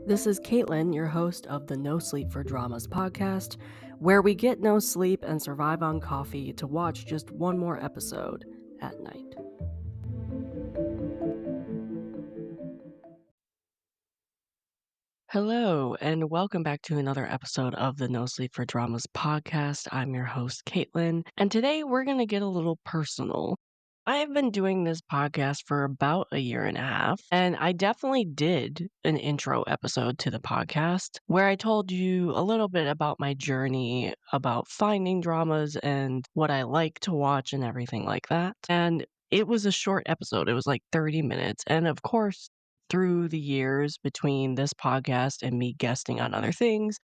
This is Caitlin, your host of the NoSleep4Dramas Podcast, where we get no sleep and survive on coffee to watch just one more episode at night. Hello, and welcome back to another episode of the NoSleep4Dramas Podcast. I'm your host, Caitlin, and today we're going to get a little personal. I have been doing this podcast for about a year and a half, and I definitely did an intro episode to the podcast where I told you a little bit about my journey, about finding dramas and what I like to watch and everything like that. And it was a short episode, it was like 30 minutes. And of course, through the years between this podcast and me guesting on other things,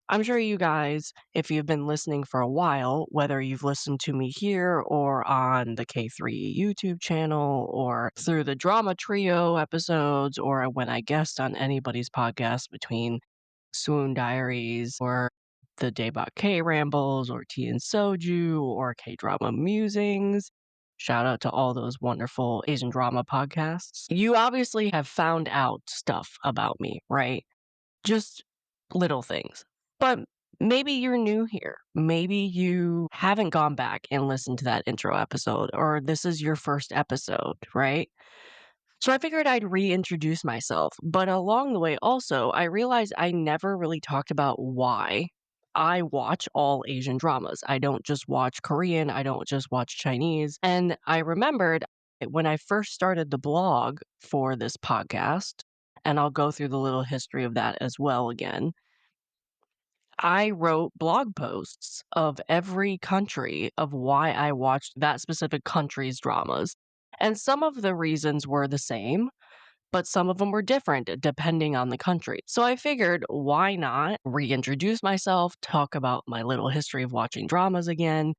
I'm sure you guys, if you've been listening for a while, whether you've listened to me here or on the K3 YouTube channel or through the Drama Trio episodes or when I guest on anybody's podcast between Swoon Diaries or the Daebak K Rambles or Tea and Soju or K Drama Musings. Shout out to all those wonderful Asian drama podcasts. You obviously have found out stuff about me, right? Just little things. But maybe you're new here. Maybe you haven't gone back and listened to that intro episode, or this is your first episode, right? So I figured I'd reintroduce myself. But along the way, also, I realized I never really talked about why I watch all Asian dramas. I don't just watch Korean, I don't just watch Chinese. And I remembered when I first started the blog for this podcast, and I'll go through the little history of that as well again. I wrote blog posts of every country of why I watched that specific country's dramas. And some of the reasons were the same, but some of them were different depending on the country. So I figured, why not reintroduce myself, talk about my little history of watching dramas again,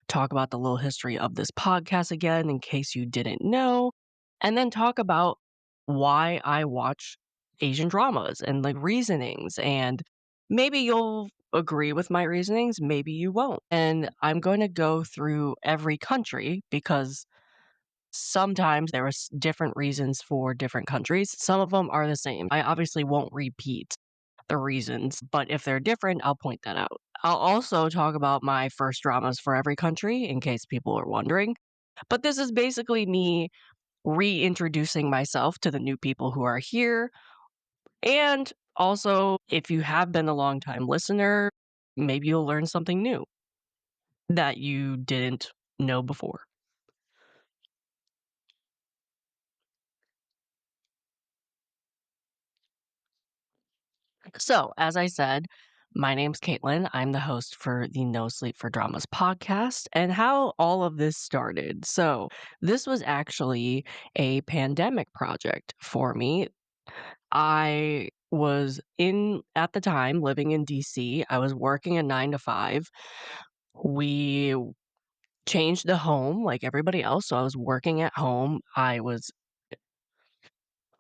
talk about the little history of this podcast again in case you didn't know, and then talk about why I watch Asian dramas and like reasonings. And maybe you'll agree with my reasonings, maybe you won't. And I'm going to go through every country because sometimes there are different reasons for different countries. Some of them are the same. I obviously won't repeat the reasons, but if they're different, I'll point that out. I'll also talk about my first dramas for every country in case people are wondering. But this is basically me reintroducing myself to the new people who are here. And also, if you have been a long time listener, maybe you'll learn something new that you didn't know before. So, as I said, my name's Caitlin. I'm the host for the NoSleep4Dramas podcast and how all of this started. So, this was actually a pandemic project for me. I was at the time, living in DC. I was working a 9 to 5. We changed the home like everybody else. So, I was working at home. I was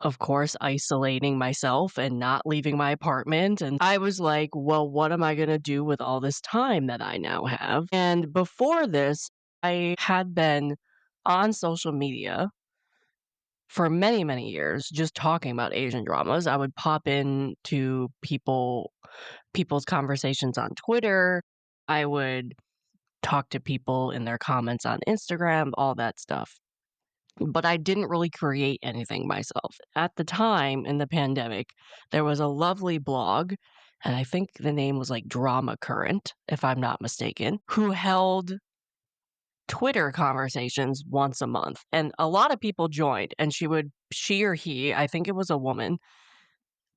of course, isolating myself and not leaving my apartment. And I was like, well, what am I going to do with all this time that I now have? And before this, I had been on social media for many, many years, just talking about Asian dramas. I would pop in to people's conversations on Twitter. I would talk to people in their comments on Instagram, all that stuff, but I didn't really create anything myself. At the time in the pandemic, there was a lovely blog, and I think the name was like Drama Current, if I'm not mistaken, who held Twitter conversations once a month. And a lot of people joined, and she or he, I think it was a woman,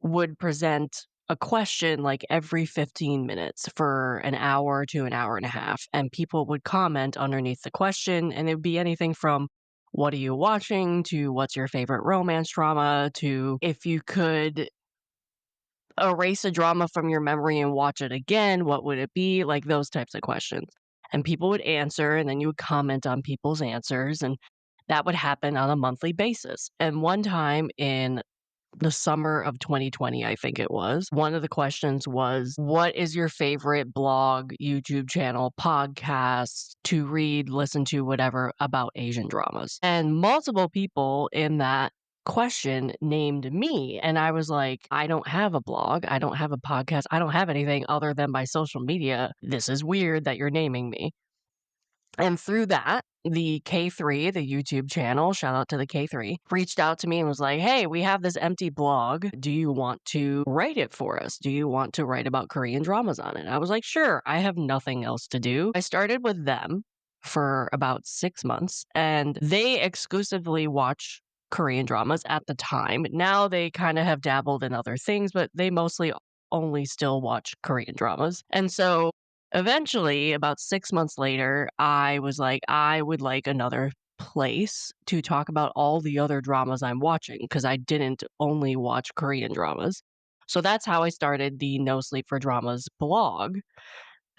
would present a question like every 15 minutes for an hour to an hour and a half. And people would comment underneath the question, and it would be anything from what are you watching to what's your favorite romance drama to if you could erase a drama from your memory and watch it again, what would it be? Like those types of questions. And people would answer, and then you would comment on people's answers. And that would happen on a monthly basis. And one time in the summer of 2020, I think it was. One of the questions was, what is your favorite blog, YouTube channel, podcast to read, listen to, whatever about Asian dramas? And multiple people in that question named me. And I was like, I don't have a blog. I don't have a podcast. I don't have anything other than my social media. This is weird that you're naming me. And through that, the K3, the YouTube channel, shout out to the K3, reached out to me and was like, hey, we have this empty blog. Do you want to write it for us? Do you want to write about Korean dramas on it? I was like, sure, I have nothing else to do. I started with them for about 6 months, and they exclusively watch Korean dramas at the time. Now they kind of have dabbled in other things, but they mostly only still watch Korean dramas. And so eventually, about 6 months later, I was like, I would like another place to talk about all the other dramas I'm watching because I didn't only watch Korean dramas. So that's how I started the No Sleep for Dramas blog.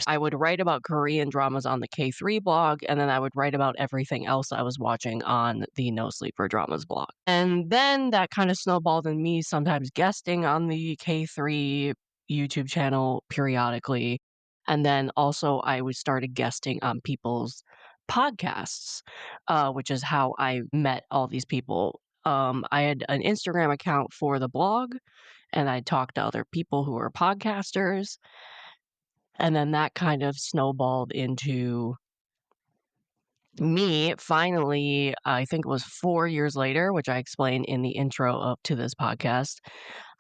I would write about Korean dramas on the K3 blog, and then I would write about everything else I was watching on the No Sleep for Dramas blog. And then that kind of snowballed in me sometimes guesting on the K3 YouTube channel periodically. And then also I would started guesting on people's podcasts, which is how I met all these people. I had an Instagram account for the blog, and I talked to other people who were podcasters. And then that kind of snowballed into me finally, I think it was 4 years later, which I explained in the intro to this podcast.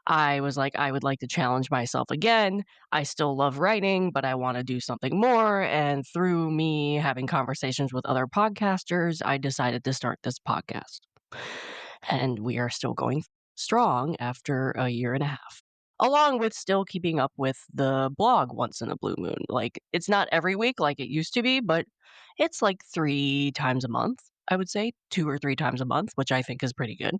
I was like, I would like to challenge myself again. I still love writing, but I want to do something more. And through me having conversations with other podcasters, I decided to start this podcast. And we are still going strong after a year and a half, along with still keeping up with the blog once in a blue moon. Like, it's not every week like it used to be, but it's like 3 times a month, I would say, 2 or 3 times a month, which I think is pretty good.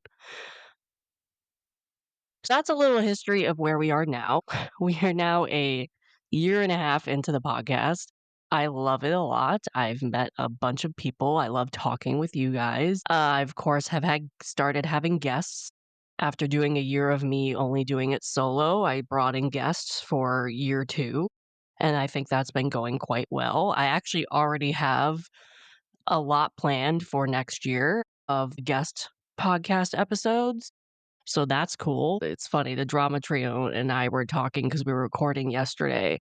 So that's a little history of where we are now. We are now a year and a half into the podcast. I love it a lot. I've met a bunch of people. I love talking with you guys. I, of course, have started having guests. After doing a year of me only doing it solo, I brought in guests for year 2, and I think that's been going quite well. I actually already have a lot planned for next year of guest podcast episodes. So that's cool. It's funny, the drama trio and I were talking because we were recording yesterday,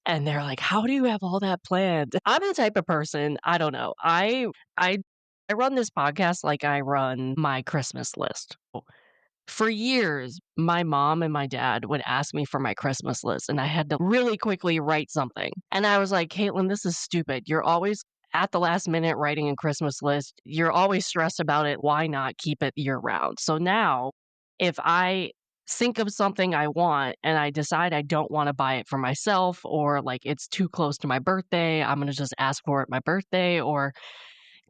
and they're like, "How do you have all that planned?" I'm the type of person, I don't know. I I run this podcast like I run my Christmas list. For years, my mom and my dad would ask me for my Christmas list, and I had to really quickly write something. And I was like, Caitlin, this is stupid. You're always at the last minute writing a Christmas list. You're always stressed about it. Why not keep it year round? So now, if I think of something I want and I decide I don't want to buy it for myself, or like it's too close to my birthday, I'm going to just ask for it my birthday, or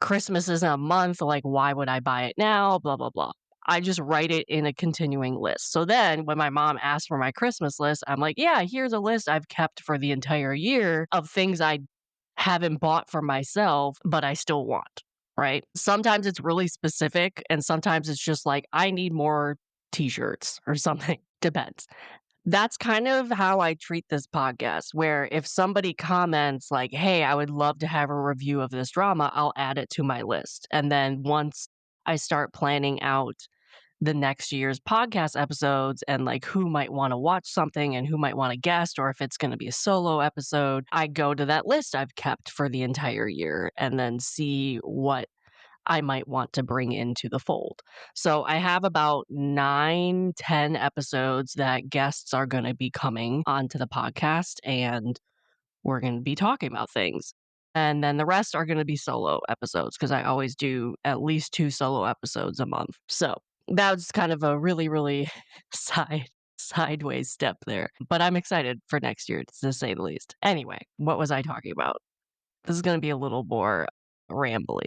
Christmas is a month, like, why would I buy it now? Blah, blah, blah. I just write it in a continuing list. So then when my mom asked for my Christmas list, I'm like, yeah, here's a list I've kept for the entire year of things I haven't bought for myself, but I still want, right? Sometimes it's really specific, and sometimes it's just like, I need more t-shirts or something. Depends. That's kind of how I treat this podcast, where if somebody comments like, "Hey, I would love to have a review of this drama," I'll add it to my list. And then once I start planning out the next year's podcast episodes and like who might want to watch something and who might want to guest, or if it's going to be a solo episode, I go to that list I've kept for the entire year and then see what I might want to bring into the fold. So I have about 9, 10 episodes that guests are going to be coming onto the podcast, and we're going to be talking about things. And then the rest are going to be solo episodes because I always do at least 2 solo episodes a month. So that was kind of a really, really sideways step there. But I'm excited for next year, to say the least. Anyway, what was I talking about? This is going to be a little more rambly.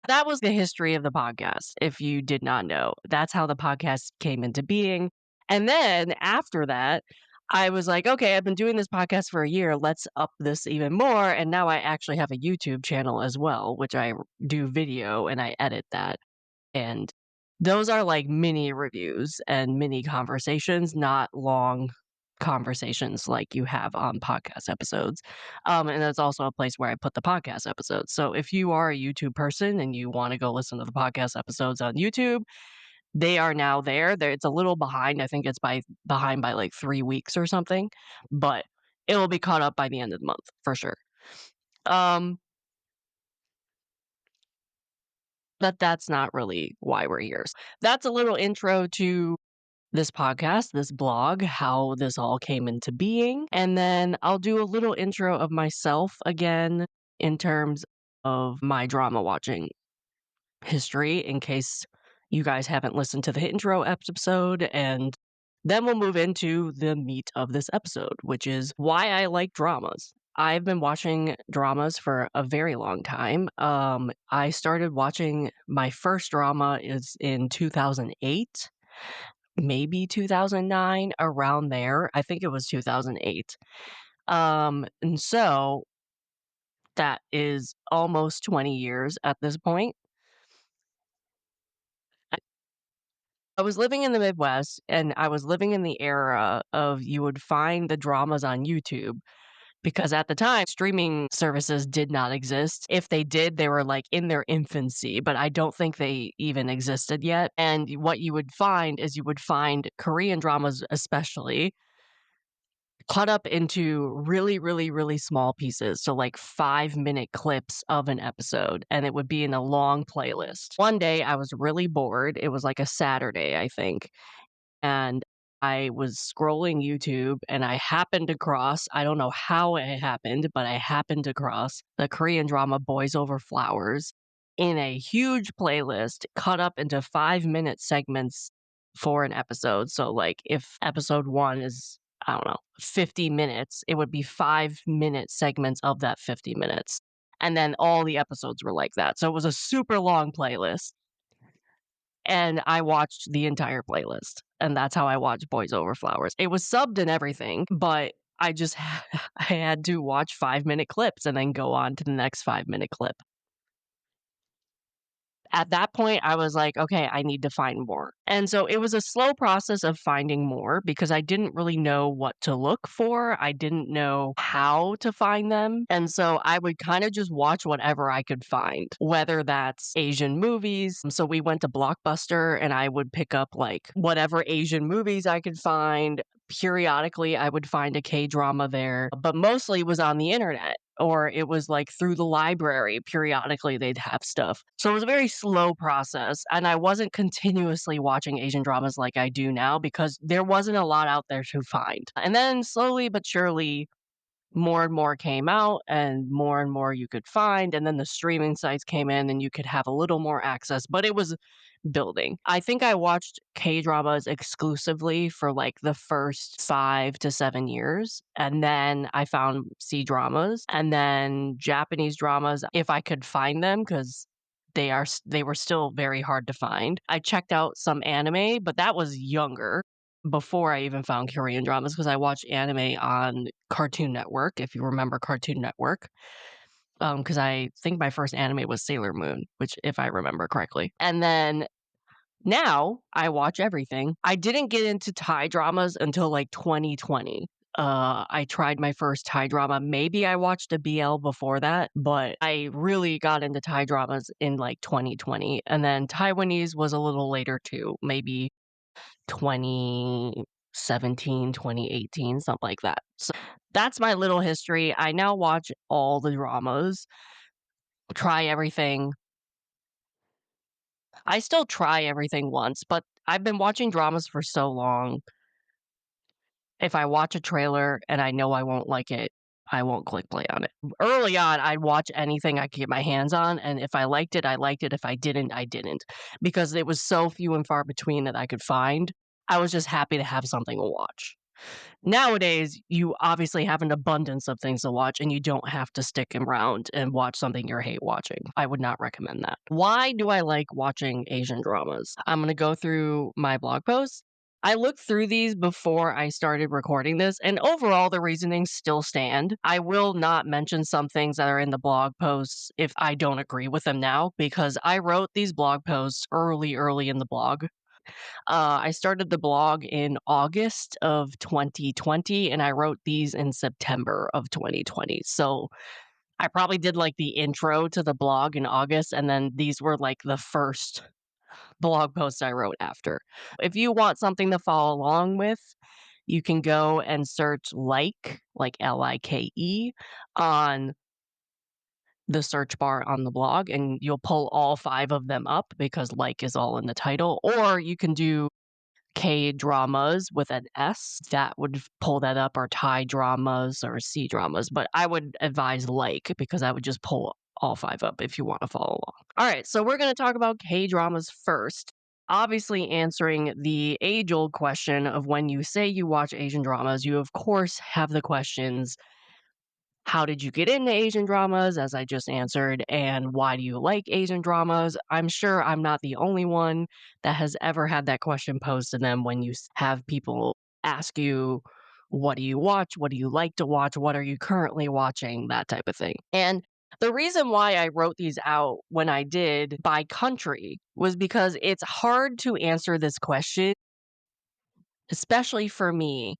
That was the history of the podcast, if you did not know. That's how the podcast came into being. And then after that, I was like, okay, I've been doing this podcast for a year. Let's up this even more. And now I actually have a YouTube channel as well, which I do video and I edit that. And those are like mini reviews and mini conversations, not long conversations like you have on podcast episodes. And that's also a place where I put the podcast episodes. So if you are a YouTube person and you want to go listen to the podcast episodes on YouTube, They are now there. It's a little behind. I think it's behind by like 3 weeks or something, but it will be caught up by the end of the month for sure. Um, but that's not really why we're here. That's a little intro to this podcast, this blog, how this all came into being. And then I'll do a little intro of myself again in terms of my drama watching history in case you guys haven't listened to the intro episode. And then we'll move into the meat of this episode, which is why I like dramas. I've been watching dramas for a very long time. I started watching my first drama is in 2008, maybe 2009, around there. I think it was 2008. And so that is almost 20 years at this point. I was living in the Midwest, and I was living in the era of you would find the dramas on YouTube, because at the time, streaming services did not exist. If they did, they were, like, in their infancy, but I don't think they even existed yet, and what you would find is you would find Korean dramas especially cut up into really, really, really small pieces, so, like, 5-minute clips of an episode, and it would be in a long playlist. One day, I was really bored, it was, like, a Saturday, I think, and I was scrolling YouTube, and I happened across I don't know how it happened, but I happened across the Korean drama Boys Over Flowers in a huge playlist cut up into 5-minute segments for an episode. So, like, if episode 1 is, I don't know, 50 minutes, it would be 5-minute segments of that 50 minutes, and then all the episodes were like that. So it was a super long playlist. And I watched the entire playlist, and that's how I watched Boys Over Flowers. It was subbed and everything, but I just I had to watch 5-minute clips and then go on to the next 5-minute clip. At that point, I was like, "Okay, I need to find more." And so it was a slow process of finding more because I didn't really know what to look for. I didn't know how to find them. And so I would kinda just watch whatever I could find, whether that's Asian movies. So we went to Blockbuster and I would pick up, like, whatever Asian movies I could find. Periodically, I would find a K-drama there, but mostly it was on the internet or it was, like, through the library. Periodically, they'd have stuff. So it was a very slow process, and I wasn't continuously watching Asian dramas like I do now because there wasn't a lot out there to find. And then slowly but surely, more and more came out and more you could find, and then the streaming sites came in and you could have a little more access, but it was building. I think I watched K-dramas exclusively for, like, the first 5 to 7 years, and then I found C-dramas, and then Japanese dramas if I could find them, because they were still very hard to find. I checked out some anime, but that was younger, before I even found Korean dramas, because I watched anime on Cartoon Network, if you remember Cartoon Network. Because I think my first anime was Sailor Moon, which if I remember correctly. And then now I watch everything. I didn't get into Thai dramas until, like, 2020. I tried my first Thai drama. Maybe I watched a BL before that, but I really got into Thai dramas in, like, 2020, and then Taiwanese was a little later too, maybe 2017, 2018, something like that. So that's my little history. I now watch all the dramas, try everything. I still try everything once, but I've been watching dramas for so long. If I watch a trailer and I know I won't like it, I won't click play on it. Early on, I'd watch anything I could get my hands on, and if I liked it, I liked it. If I didn't, I didn't. Because it was so few and far between that I could find. I was just happy to have something to watch. Nowadays, you obviously have an abundance of things to watch, and you don't have to stick around and watch something you hate watching. I would not recommend that. Why do I like watching Asian dramas? I'm gonna go through my blog posts. I looked through these before I started recording this, and overall, the reasonings still stand. I will not mention some things that are in the blog posts if I don't agree with them now, because I wrote these blog posts early in the blog. I started the blog in August of 2020, and I wrote these in September of 2020. So I probably did like the intro to the blog in August, and then these were like the first blog post I wrote after. If you want something to follow along with, you can go and search like Like, on the search bar on the blog, and you'll pull all 5 of them up because like is all in the title, or you can do K-dramas with an S, that would pull that up, or Thai dramas or C-dramas, but I would advise like because I would just pull all 5 up if you wanna follow along. Alright, so we're gonna talk about K-dramas first. Obviously answering the age-old question of when you say you watch Asian dramas, you of course have the questions, how did you get into Asian dramas, as I just answered, and why do you like Asian dramas? I'm sure I'm not the only one that has ever had that question posed to them when you have people ask you, what do you watch? What do you like to watch? What are you currently watching? That type of thing. And the reason why I wrote these out when I did by country was because it's hard to answer this question, especially for me,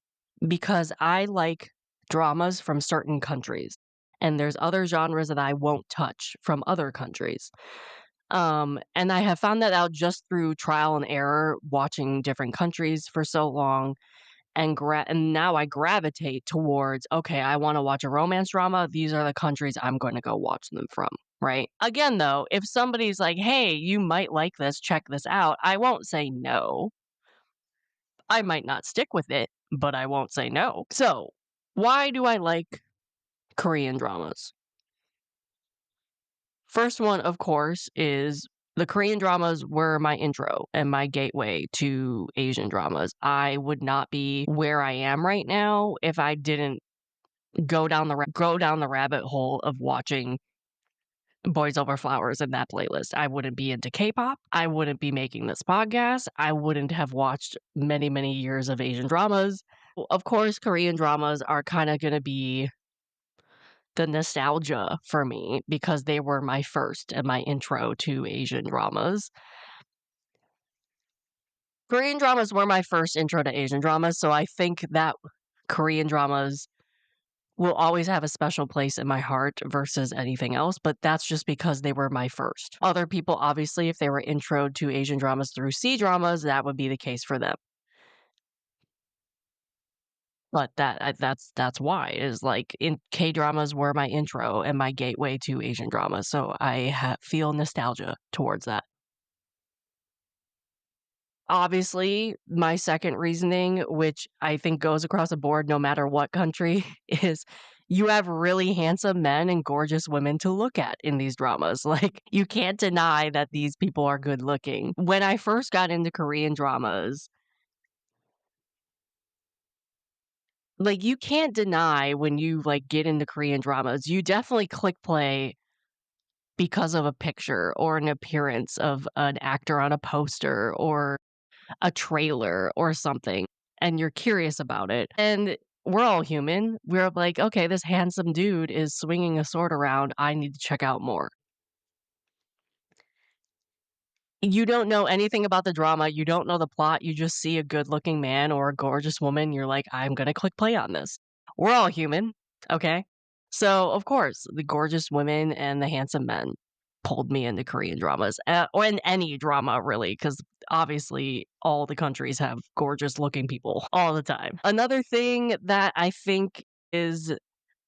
because I like dramas from certain countries, and there's other genres that I won't touch from other countries. And I have found that out just through trial and error, watching different countries for so long, and now I gravitate towards, okay, I wanna watch a romance drama, these are the countries I'm gonna go watch them from, right? Again, though, if somebody's like, "Hey, you might like this, check this out," I won't say no. I might not stick with it, but I won't say no. So, why do I like Korean dramas? First one, of course, is the Korean dramas were my intro and my gateway to Asian dramas. I would not be where I am right now if I didn't go down the rabbit hole of watching Boys Over Flowers in that playlist. I wouldn't be into K-pop. I wouldn't be making this podcast. I wouldn't have watched many, many years of Asian dramas. Of course, Korean dramas are kinda gonna be the nostalgia for me because they were my first and my intro to Asian dramas. Korean dramas were my first intro to Asian dramas, so I think that Korean dramas will always have a special place in my heart versus anything else, but that's just because they were my first. Other people, obviously, if they were introed to Asian dramas through C-dramas, that would be the case for them. But that's why, is like, in K-dramas were my intro and my gateway to Asian dramas, so I feel nostalgia towards that. Obviously, my second reasoning, which I think goes across the board no matter what country, is you have really handsome men and gorgeous women to look at in these dramas. Like, you can't deny that these people are good looking. When I first got into Korean dramas, like, you can't deny when you, like, get into Korean dramas, you definitely click play because of a picture or an appearance of an actor on a poster or a trailer or something, and you're curious about it. And we're all human. We're like, "Okay, this handsome dude is swinging a sword around. I need to check out more." You don't know anything about the drama, you don't know the plot, you just see a good-looking man or a gorgeous woman, you're like, "I'm gonna click play on this." We're all human, okay? So, of course, the gorgeous women and the handsome men pulled me into Korean dramas, or in any drama really, because obviously all the countries have gorgeous-looking people all the time. Another thing that I think is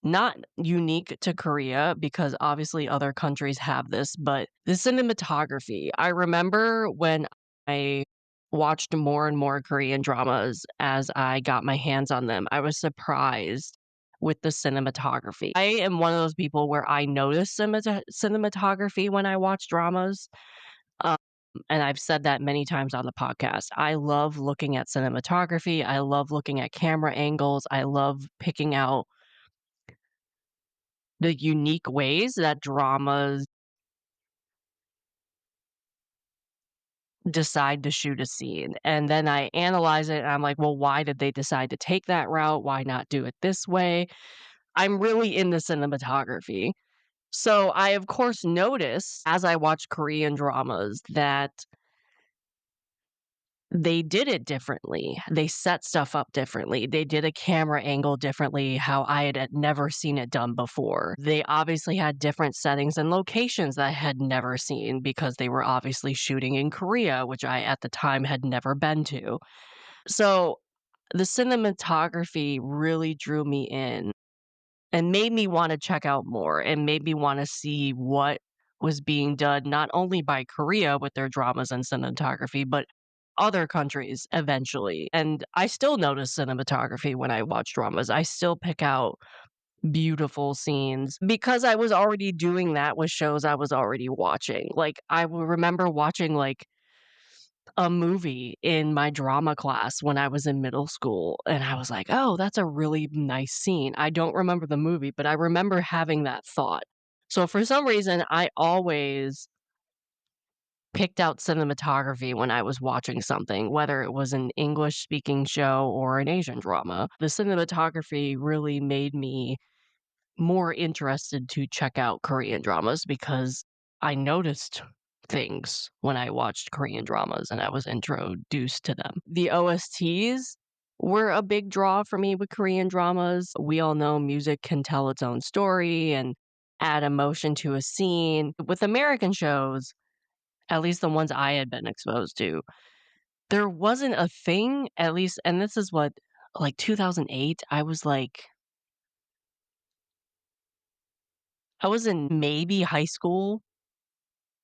not unique to Korea, because obviously other countries have this, but the cinematography. I remember when I watched more and more Korean dramas as I got my hands on them, I was surprised with the cinematography. I am one of those people where I notice cinematography when I watch dramas. Um, and I've said that many times on the podcast. I love looking at cinematography. I love looking at camera angles. I love picking out the unique ways that dramas decide to shoot a scene, and then I analyze it, and I'm like, "Well, why did they decide to take that route? Why not do it this way?" I'm really into cinematography. So, I, of course, notice as I watch Korean dramas that they did it differently. They set stuff up differently. They did a camera angle differently, how I had never seen it done before. They obviously had different settings and locations that I had never seen because they were obviously shooting in Korea, which I at the time had never been to. So the cinematography really drew me in and made me want to check out more and made me want to see what was being done not only by Korea with their dramas and cinematography, but other countries eventually. And I still notice cinematography when I watch dramas. I still pick out beautiful scenes because I was already doing that with shows I was already watching. Like I will remember watching like a movie in my drama class when I was in middle school, and I was like, "Oh, that's a really nice scene." I don't remember the movie, but I remember having that thought. So for some reason, I always picked out cinematography when I was watching something, whether it was an English speaking show or an Asian drama. The cinematography really made me more interested to check out Korean dramas because I noticed things when I watched Korean dramas and I was introduced to them. The OSTs were a big draw for me with Korean dramas. We all know music can tell its own story and add emotion to a scene. With American shows, at least the ones I had been exposed to, there wasn't a thing, at least, and this is what, like 2008, I was in maybe high school,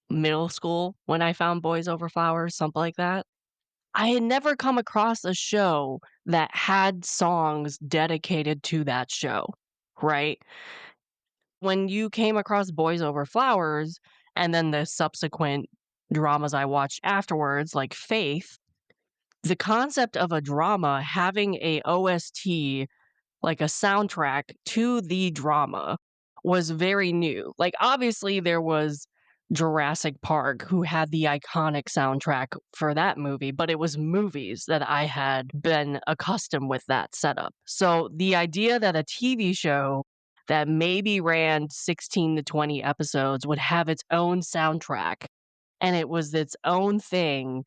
middle school when I found Boys Over Flowers, something like that. I had never come across a show that had songs dedicated to that show, right? When you came across Boys Over Flowers and then the subsequent dramas I watched afterwards, like Faith, the concept of a drama having a OST, like a soundtrack to the drama, was very new. Like, obviously, there was Jurassic Park, who had the iconic soundtrack for that movie, but it was movies that I had been accustomed with that setup. So the idea that a TV show that maybe ran 16 to 20 episodes would have its own soundtrack and it was its own thing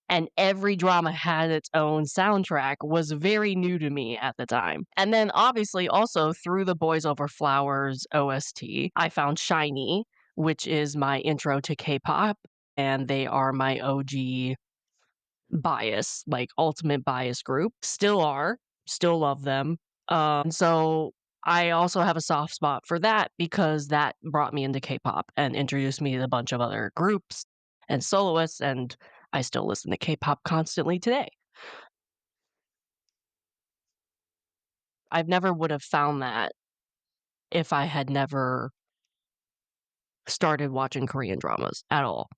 and every drama had its own soundtrack was very new to me at the time. And then obviously also through the Boys Over Flowers OST, I found Shiny, which is my intro to K-pop, and they are my OG bias, like ultimate bias group. Still are, still love them. So I also have a soft spot for that because that brought me into K-pop and introduced me to a bunch of other groups and soloists, and I still listen to K-pop constantly today. I've never would have found that if I had never started watching Korean dramas at all.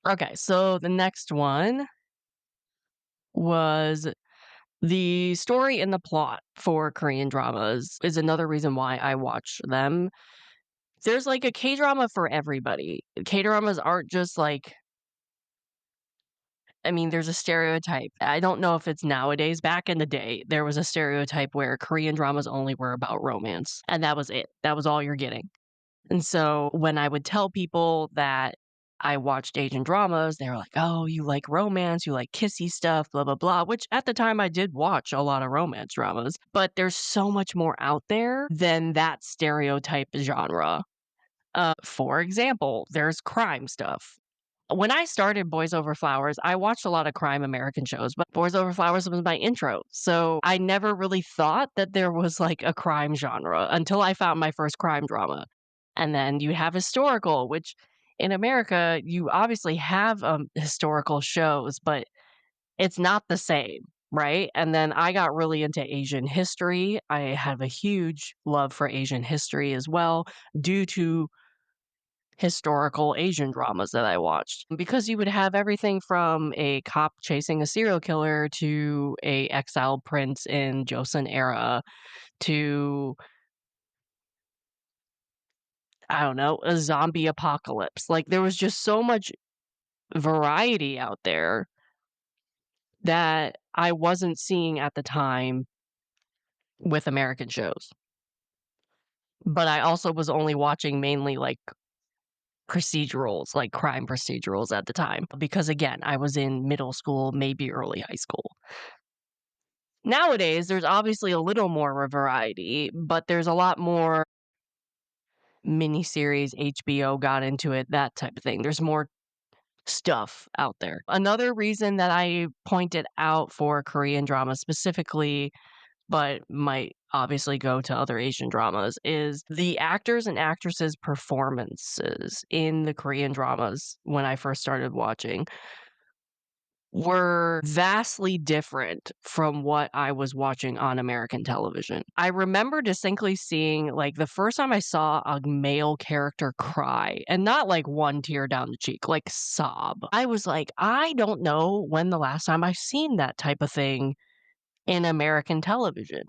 Okay, so the next one was the story and the plot for Korean dramas is another reason why I watch them. There's like a K-drama for everybody. K-dramas aren't just like, I mean, there's a stereotype. I don't know if it's nowadays. Back in the day, there was a stereotype where Korean dramas only were about romance, and that was it. That was all you're getting. And so when I would tell people that I watched Asian dramas, they were like, "Oh, you like romance, you like kissy stuff, blah, blah, blah," which at the time I did watch a lot of romance dramas, but there's so much more out there than that stereotype genre. For example, there's crime stuff. When I started Boys Over Flowers, I watched a lot of crime American shows, but Boys Over Flowers was my intro. So I never really thought that there was like a crime genre until I found my first crime drama. And then you have historical, which in America, you obviously have historical shows, but it's not the same, right? And then I got really into Asian history. I have a huge love for Asian history as well, due to historical Asian dramas that I watched because you would have everything from a cop chasing a serial killer to a exiled prince in Joseon era to, I don't know, a zombie apocalypse. Like there was just so much variety out there that I wasn't seeing at the time with American shows. but I also was only watching mainly, like, procedurals, like crime procedurals at the time, because, again, I was in middle school, maybe early high school. Nowadays, there's obviously a little more variety, but there's a lot more miniseries, HBO got into it, that type of thing. There's more stuff out there. Another reason that I pointed out for Korean drama specifically, but might obviously go to other Asian dramas, is the actors and actresses' performances in the Korean dramas when I first started watching were vastly different from what I was watching on American television. I remember distinctly seeing, like, the first time I saw a male character cry, and not like one tear down the cheek, like sob. I was like, I don't know when the last time I've seen that type of thing in American television.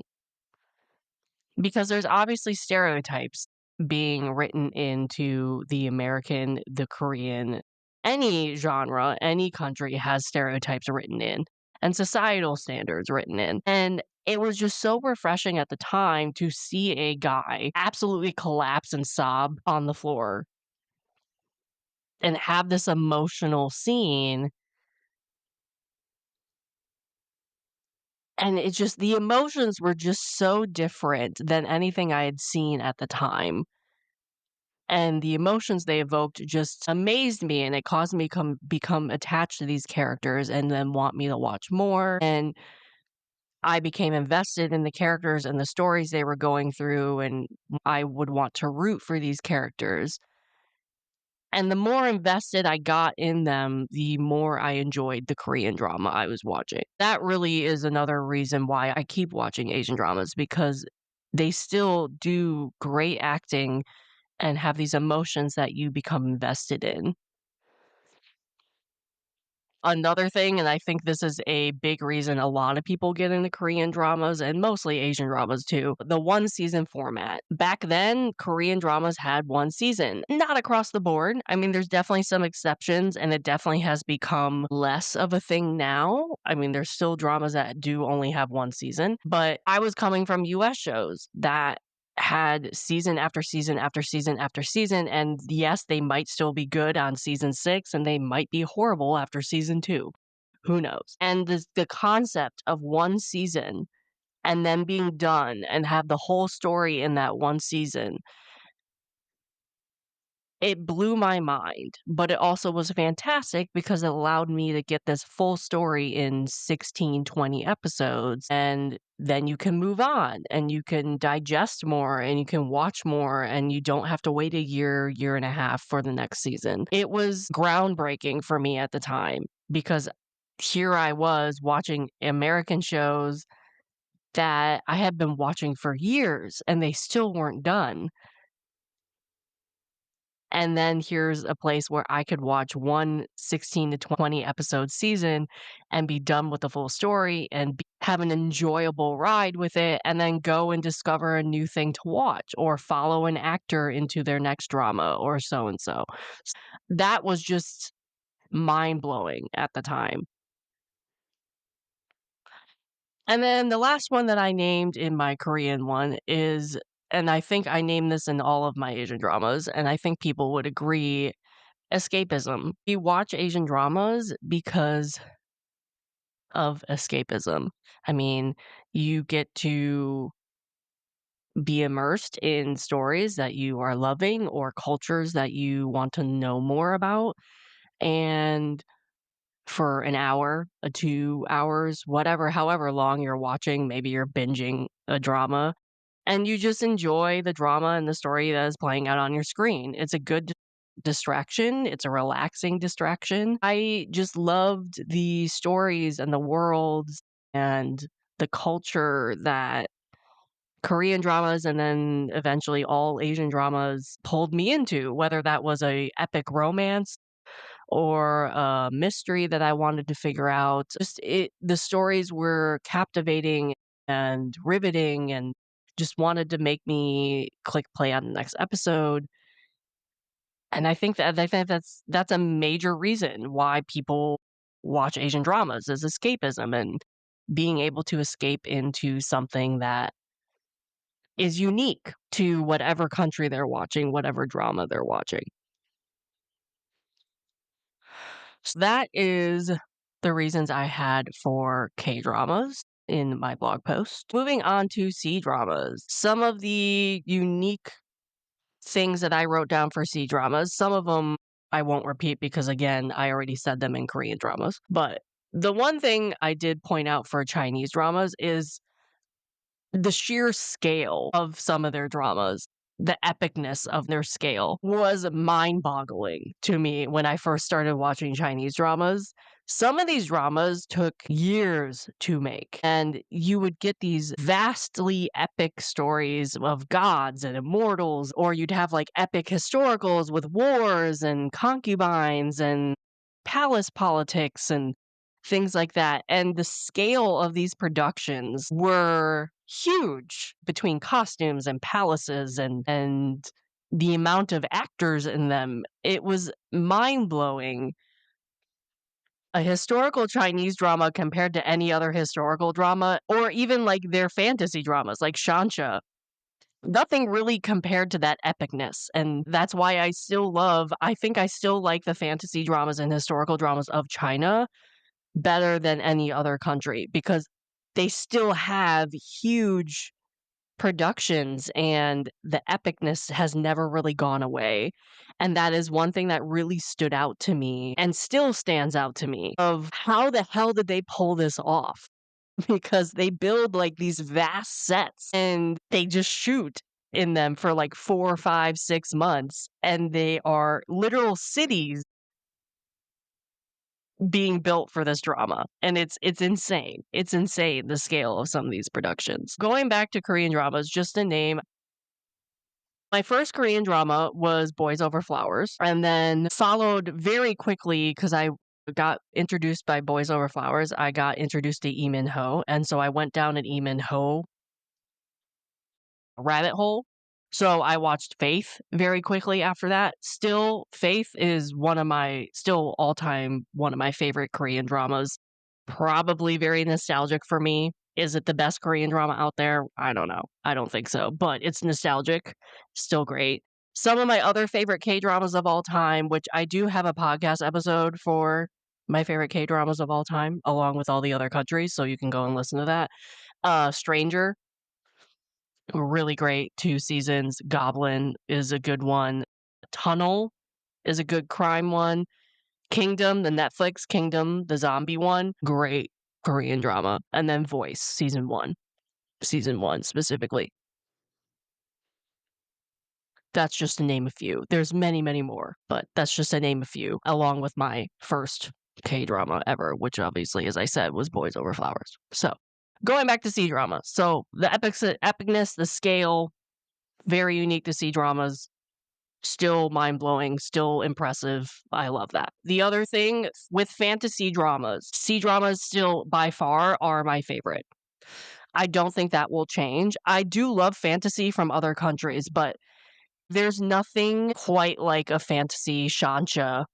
Because there's obviously stereotypes being written into the American, the Korean, any genre, any country has stereotypes written in and societal standards written in. And it was just so refreshing at the time to see a guy absolutely collapse and sob on the floor and have this emotional scene. And it just, the emotions were just so different than anything I had seen at the time. And the emotions they evoked just amazed me, and it caused me become attached to these characters and then want me to watch more, and I became invested in the characters and the stories they were going through, and I would want to root for these characters. And the more invested I got in them, the more I enjoyed the Korean drama I was watching. That really is another reason why I keep watching Asian dramas, because they still do great acting and have these emotions that you become invested in. Another thing, and I think this is a big reason a lot of people get into Korean dramas and mostly Asian dramas too, the one season format. Back then, Korean dramas had one season. Not across the board. I mean, there's definitely some exceptions, and it definitely has become less of a thing now. I mean, there's still dramas that do only have one season, but I was coming from US shows that had season after season after season after season, and yes, they might still be good on season 6, and they might be horrible after season 2. Who knows? And the concept of one season and then being done and have the whole story in that one season, it blew my mind, but it also was fantastic because it allowed me to get this full story in 16, 20 episodes, and then you can move on, and you can digest more, and you can watch more, and you don't have to wait a year, year and a half for the next season. It was groundbreaking for me at the time because here I was watching American shows that I had been watching for years, and they still weren't done. And then here's a place where I could watch one 16 to 20 episode season and be done with the full story and have an enjoyable ride with it, and then go and discover a new thing to watch or follow an actor into their next drama or so and so. That was just mind blowing at the time. And then the last one that I named in my Korean one is, and I think I named this in all of my Asian dramas, and I think people would agree, escapism. We watch Asian dramas because of escapism. I mean, you get to be immersed in stories that you are loving or cultures that you want to know more about. And for an hour, 2 hours, whatever, however long you're watching, maybe you're binging a drama, and you just enjoy the drama and the story that is playing out on your screen. It's a good distraction, it's a relaxing distraction. I just loved the stories and the worlds and the culture that Korean dramas and then eventually all Asian dramas pulled me into, whether that was a epic romance or a mystery that I wanted to figure out. Just the stories were captivating and riveting and just wanted to make me click play on the next episode. And I think that's a major reason why people watch Asian dramas is escapism and being able to escape into something that is unique to whatever country they're watching, whatever drama they're watching. So that is the reasons I had for K-dramas in my blog post. Moving on to C-dramas. Some of the unique things that I wrote down for C-dramas, some of them I won't repeat because, again, I already said them in Korean dramas. But the one thing I did point out for Chinese dramas is the sheer scale of some of their dramas, the epicness of their scale was mind-boggling to me when I first started watching Chinese dramas. Some of these dramas took years to make, and you would get these vastly epic stories of gods and immortals, or you'd have like epic historicals with wars and concubines and palace politics and things like that. And the scale of these productions were huge between costumes and palaces and the amount of actors in them. It was mind-blowing. A historical Chinese drama compared to any other historical drama, or even like their fantasy dramas like Shansha, nothing really compared to that epicness. And that's why I think I still like the fantasy dramas and historical dramas of China better than any other country because they still have huge productions and the epicness has never really gone away. And that is one thing that really stood out to me and still stands out to me of how the hell did they pull this off? Because they build like these vast sets and they just shoot in them for like 4, 5, 6 months and they are literal cities being built for this drama, and it's insane. It's insane, the scale of some of these productions. Going back to Korean dramas, just to name, my first Korean drama was Boys Over Flowers, and then followed very quickly because I got introduced by Boys Over Flowers, I got introduced to Lee Min-ho, and so I went down an Lee Min-ho rabbit hole. So I watched Faith very quickly after that. Still, Faith is still all-time one of my favorite Korean dramas. Probably very nostalgic for me. Is it the best Korean drama out there? I don't know. I don't think so, but it's nostalgic. Still great. Some of my other favorite K-dramas of all time, which I do have a podcast episode for my favorite K-dramas of all time, along with all the other countries, so you can go and listen to that. Stranger, really great, 2 seasons. Goblin is a good one. Tunnel is a good crime one. Kingdom, the Netflix Kingdom, the zombie one, great Korean drama. And then Voice, season 1 specifically. That's just to name a few. There's many, many more, but that's just to name a few, along with my first K-drama ever, which obviously, as I said, was Boys Over Flowers. So, going back to C-drama. So, the epicness, the scale, very unique to C-dramas. Still mind-blowing, still impressive. I love that. The other thing with fantasy dramas, C-dramas still by far are my favorite. I don't think that will change. I do love fantasy from other countries, but there's nothing quite like a fantasy Shansha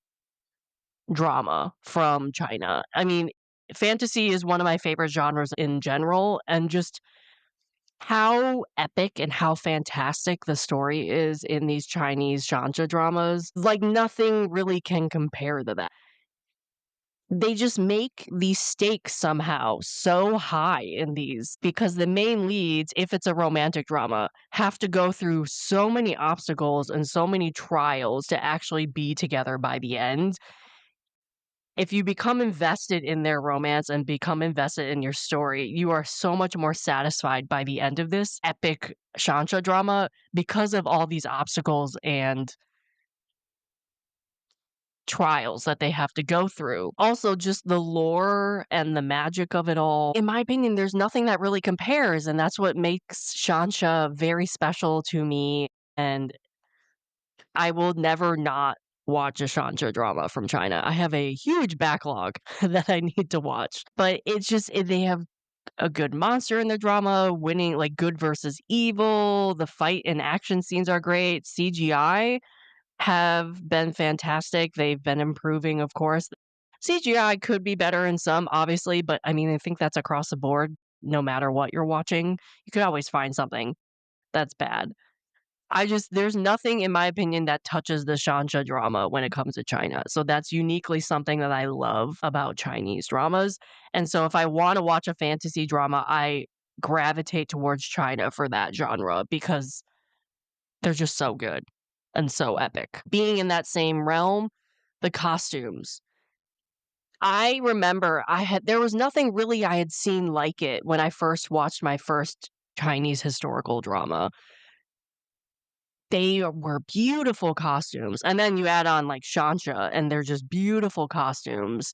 drama from China. I mean, fantasy is one of my favorite genres in general, and just how epic and how fantastic the story is in these Chinese genre dramas, like nothing really can compare to that. They just make these stakes somehow so high in these because the main leads, if it's a romantic drama, have to go through so many obstacles and so many trials to actually be together by the end. If you become invested in their romance and become invested in your story, you are so much more satisfied by the end of this epic Shansha drama because of all these obstacles and trials that they have to go through. Also, just the lore and the magic of it all. In my opinion, there's nothing that really compares, and that's what makes Shansha very special to me. And I will never not watch a Shansha drama from China. I have a huge backlog that I need to watch. But it's just they have a good monster in the drama, winning like good versus evil. The fight and action scenes are great. CGI have been fantastic. They've been improving, of course. CGI could be better in some, obviously, but I mean, I think that's across the board. No matter what you're watching, you could always find something that's bad. There's nothing in my opinion that touches the Shansha drama when it comes to China. So that's uniquely something that I love about Chinese dramas. And so if I want to watch a fantasy drama, I gravitate towards China for that genre because they're just so good and so epic. Being in that same realm, the costumes. I remember there was nothing really I had seen like it when I first watched my first Chinese historical drama. They were beautiful costumes, and then you add on, like, Shansha, and they're just beautiful costumes.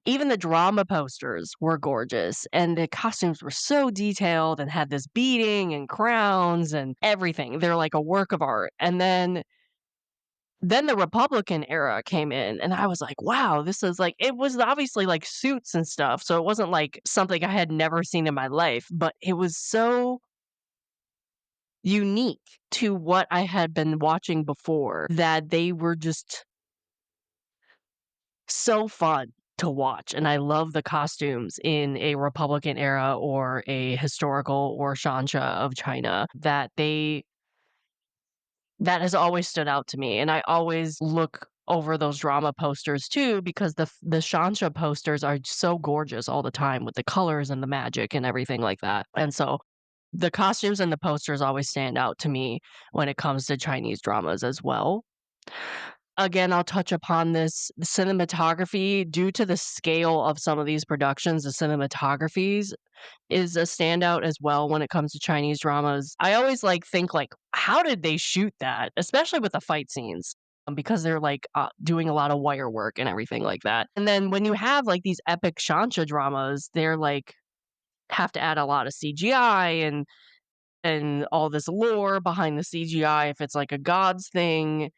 Even the drama posters were gorgeous, and the costumes were so detailed and had this beading and crowns and everything. They're like a work of art, and then the Republican era came in, and I was like, "Wow, this is like" it was obviously, like, suits and stuff, so it wasn't, like, something I had never seen in my life, but it was so unique to what I had been watching before that they were just so fun to watch, and I love the costumes in a Republican era or a historical or Shansha of China that has always stood out to me, and I always look over those drama posters too because the Shansha posters are so gorgeous all the time with the colors and the magic and everything like that, and so the costumes and the posters always stand out to me when it comes to Chinese dramas as well. Again, I'll touch upon this cinematography due to the scale of some of these productions, the cinematographies is a standout as well when it comes to Chinese dramas. I always think like how did they shoot that? Especially with the fight scenes. Because they're doing a lot of wire work and everything like that. And then when you have like these epic Shansha dramas, they're like have to add a lot of CGI and all this lore behind the CGI if it's like a gods thing.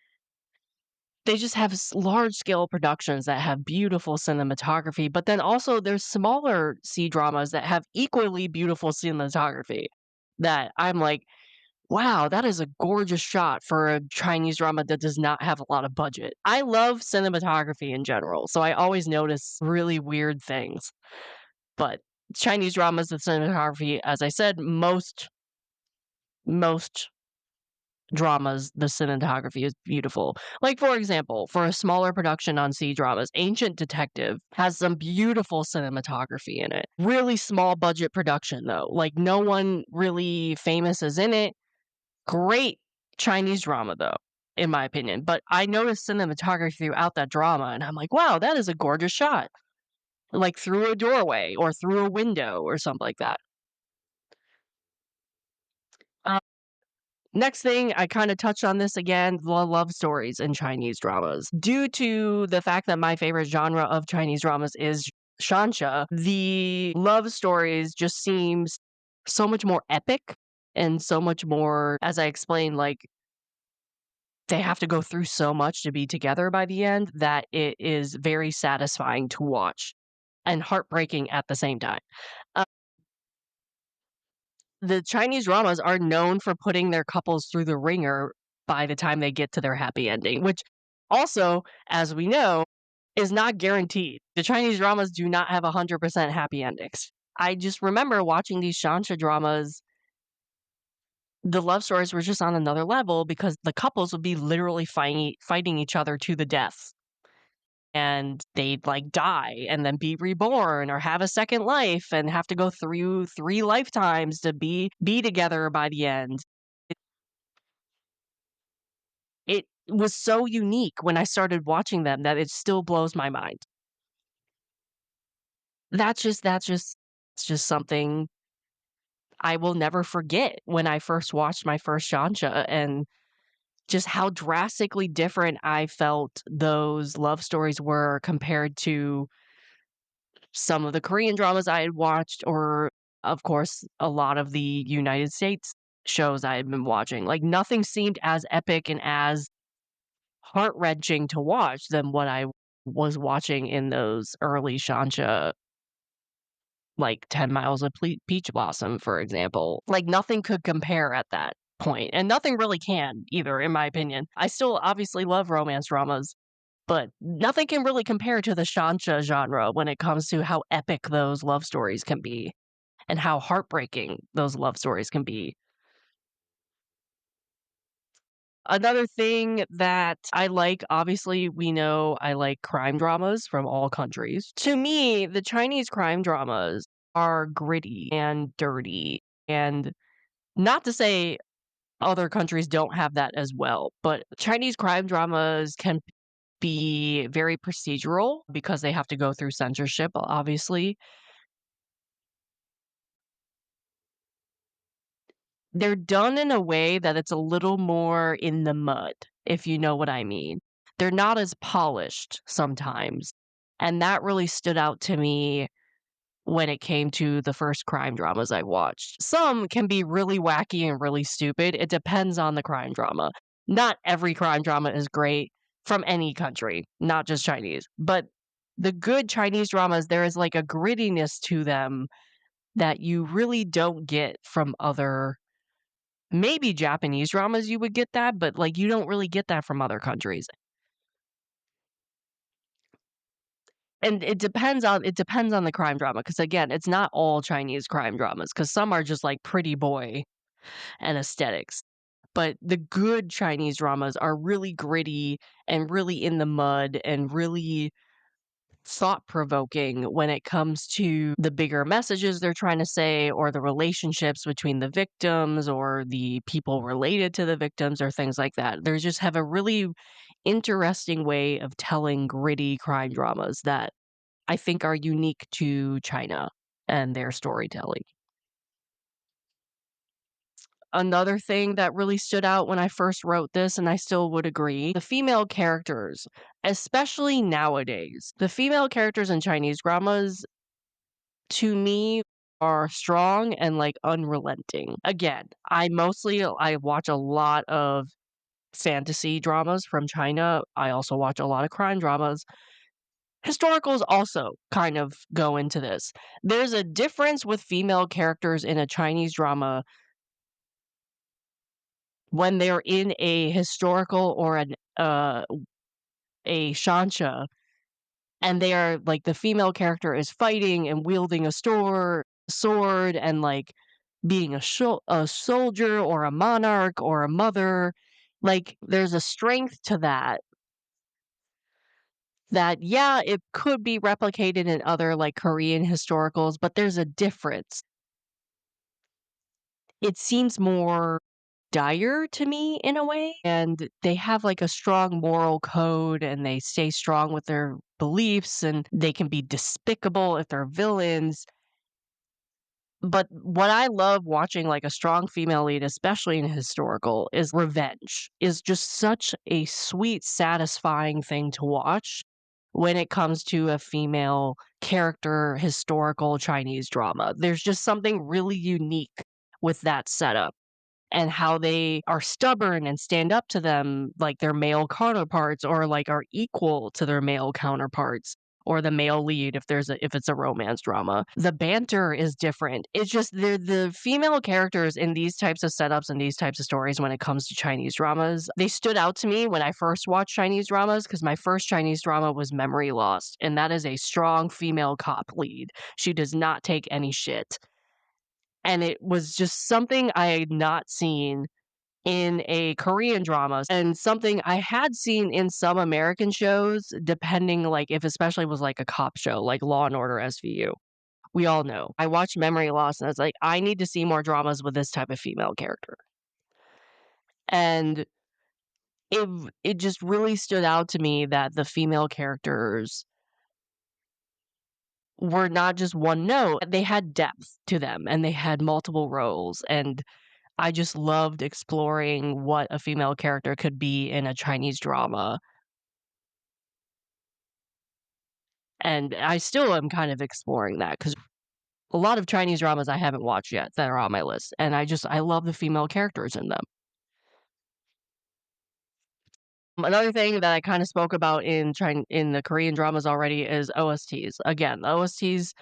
They just have large scale productions that have beautiful cinematography, but then also there's smaller C-dramas that have equally beautiful cinematography that I'm like, "Wow, that is a gorgeous shot for a Chinese drama that does not have a lot of budget." I love cinematography in general, so I always notice really weird things, but Chinese dramas, the cinematography, as I said, most dramas, the cinematography is beautiful. Like, for example, for a smaller production on C-dramas, Ancient Detective has some beautiful cinematography in it. Really small budget production, though. Like, no one really famous is in it. Great Chinese drama, though, in my opinion. But I noticed cinematography throughout that drama, and I'm like, wow, that is a gorgeous shot. Like, through a doorway or through a window or something like that. Next thing, I kinda touched on this again, the love stories in Chinese dramas. Due to the fact that my favorite genre of Chinese dramas is Shansha, the love stories just seems so much more epic and so much more, as I explained, like, they have to go through so much to be together by the end that it is very satisfying to watch and heartbreaking at the same time. Uh the Chinese dramas are known for putting their couples through the ringer by the time they get to their happy ending, which also, as we know, is not guaranteed. The Chinese dramas do not have 100% happy endings. I just remember watching these Shansha dramas, the love stories were just on another level because the couples would be literally fighting each other to the death. And they'd like die and then be reborn or have a second life and have to go through 3 lifetimes to be together by the end. It was so unique when I started watching them that it still blows my mind. That's just it's just something I will never forget when I first watched my first Shansha and just how drastically different I felt those love stories were compared to some of the Korean dramas I had watched or, of course, a lot of the United States shows I had been watching. Like, nothing seemed as epic and as heart-wrenching to watch than what I was watching in those early Shansha, like 10 Miles of Peach Blossom, for example. Like, nothing could compare at that point, and nothing really can either, in my opinion. I still obviously love romance dramas, but nothing can really compare to the Shansha genre when it comes to how epic those love stories can be and how heartbreaking those love stories can be. Another thing that I like, obviously, we know I like crime dramas from all countries. To me, the Chinese crime dramas are gritty and dirty, and not to say other countries don't have that as well, but Chinese crime dramas can be very procedural because they have to go through censorship, obviously. They're done in a way that it's a little more in the mud, if you know what I mean. They're not as polished sometimes, and that really stood out to me when it came to the first crime dramas I watched. Some can be really wacky and really stupid, it depends on the crime drama. Not every crime drama is great from any country, not just Chinese, but the good Chinese dramas, there is, like, a grittiness to them that you really don't get from other. Maybe Japanese dramas you would get that, but, like, you don't really get that from other countries. And it depends on the crime drama, because again, it's not all Chinese crime dramas, because some are just, like, pretty boy and aesthetics. But the good Chinese dramas are really gritty and really in the mud and really thought-provoking when it comes to the bigger messages they're trying to say, or the relationships between the victims or the people related to the victims or things like that. They just have a really interesting way of telling gritty crime dramas that I think are unique to China and their storytelling. Another thing that really stood out when I first wrote this, and I still would agree, the female characters, especially nowadays. The female characters in Chinese dramas, to me, are strong and, like, unrelenting. Again, I watch a lot of fantasy dramas from China. I also watch a lot of crime dramas. Historicals also kind of go into this. There's a difference with female characters in a Chinese drama when they're in a historical or a shanxia, and they are like, the female character is fighting and wielding a sword and, like, being a soldier or a monarch or a mother. Like, there's a strength to that, yeah, it could be replicated in other, like, Korean historicals, but there's a difference. It seems more dire to me in a way, and they have, like, a strong moral code, and they stay strong with their beliefs, and they can be despicable if they're villains. But what I love watching, like, a strong female lead, especially in historical, is revenge, is just such a sweet, satisfying thing to watch when it comes to a female character historical Chinese drama. There's just something really unique with that setup and how they are stubborn and stand up to them like their male counterparts, or like are equal to their male counterparts, or the male lead if it's a romance drama. The banter is different. It's just the female characters in these types of setups and these types of stories when it comes to Chinese dramas. They stood out to me when I first watched Chinese dramas because my first Chinese drama was Memory Lost, and that is a strong female cop lead. She does not take any shit. And it was just something I had not seen in a Korean drama, and something I had seen in some American shows, depending, like, if especially was, like, a cop show, like Law& and Order SVU. We all know. I watched Memory Loss, and I was like, "I need to see more dramas with this type of female character." And it just really stood out to me that the female characters were not just one note, they had depth to them, and they had multiple roles, and I just loved exploring what a female character could be in a Chinese drama, and I still am kind of exploring that because a lot of Chinese dramas I haven't watched yet that are on my list, and I love the female characters in them. Another thing that I kinda spoke about in the Korean dramas already is OSTs. Again, OSTs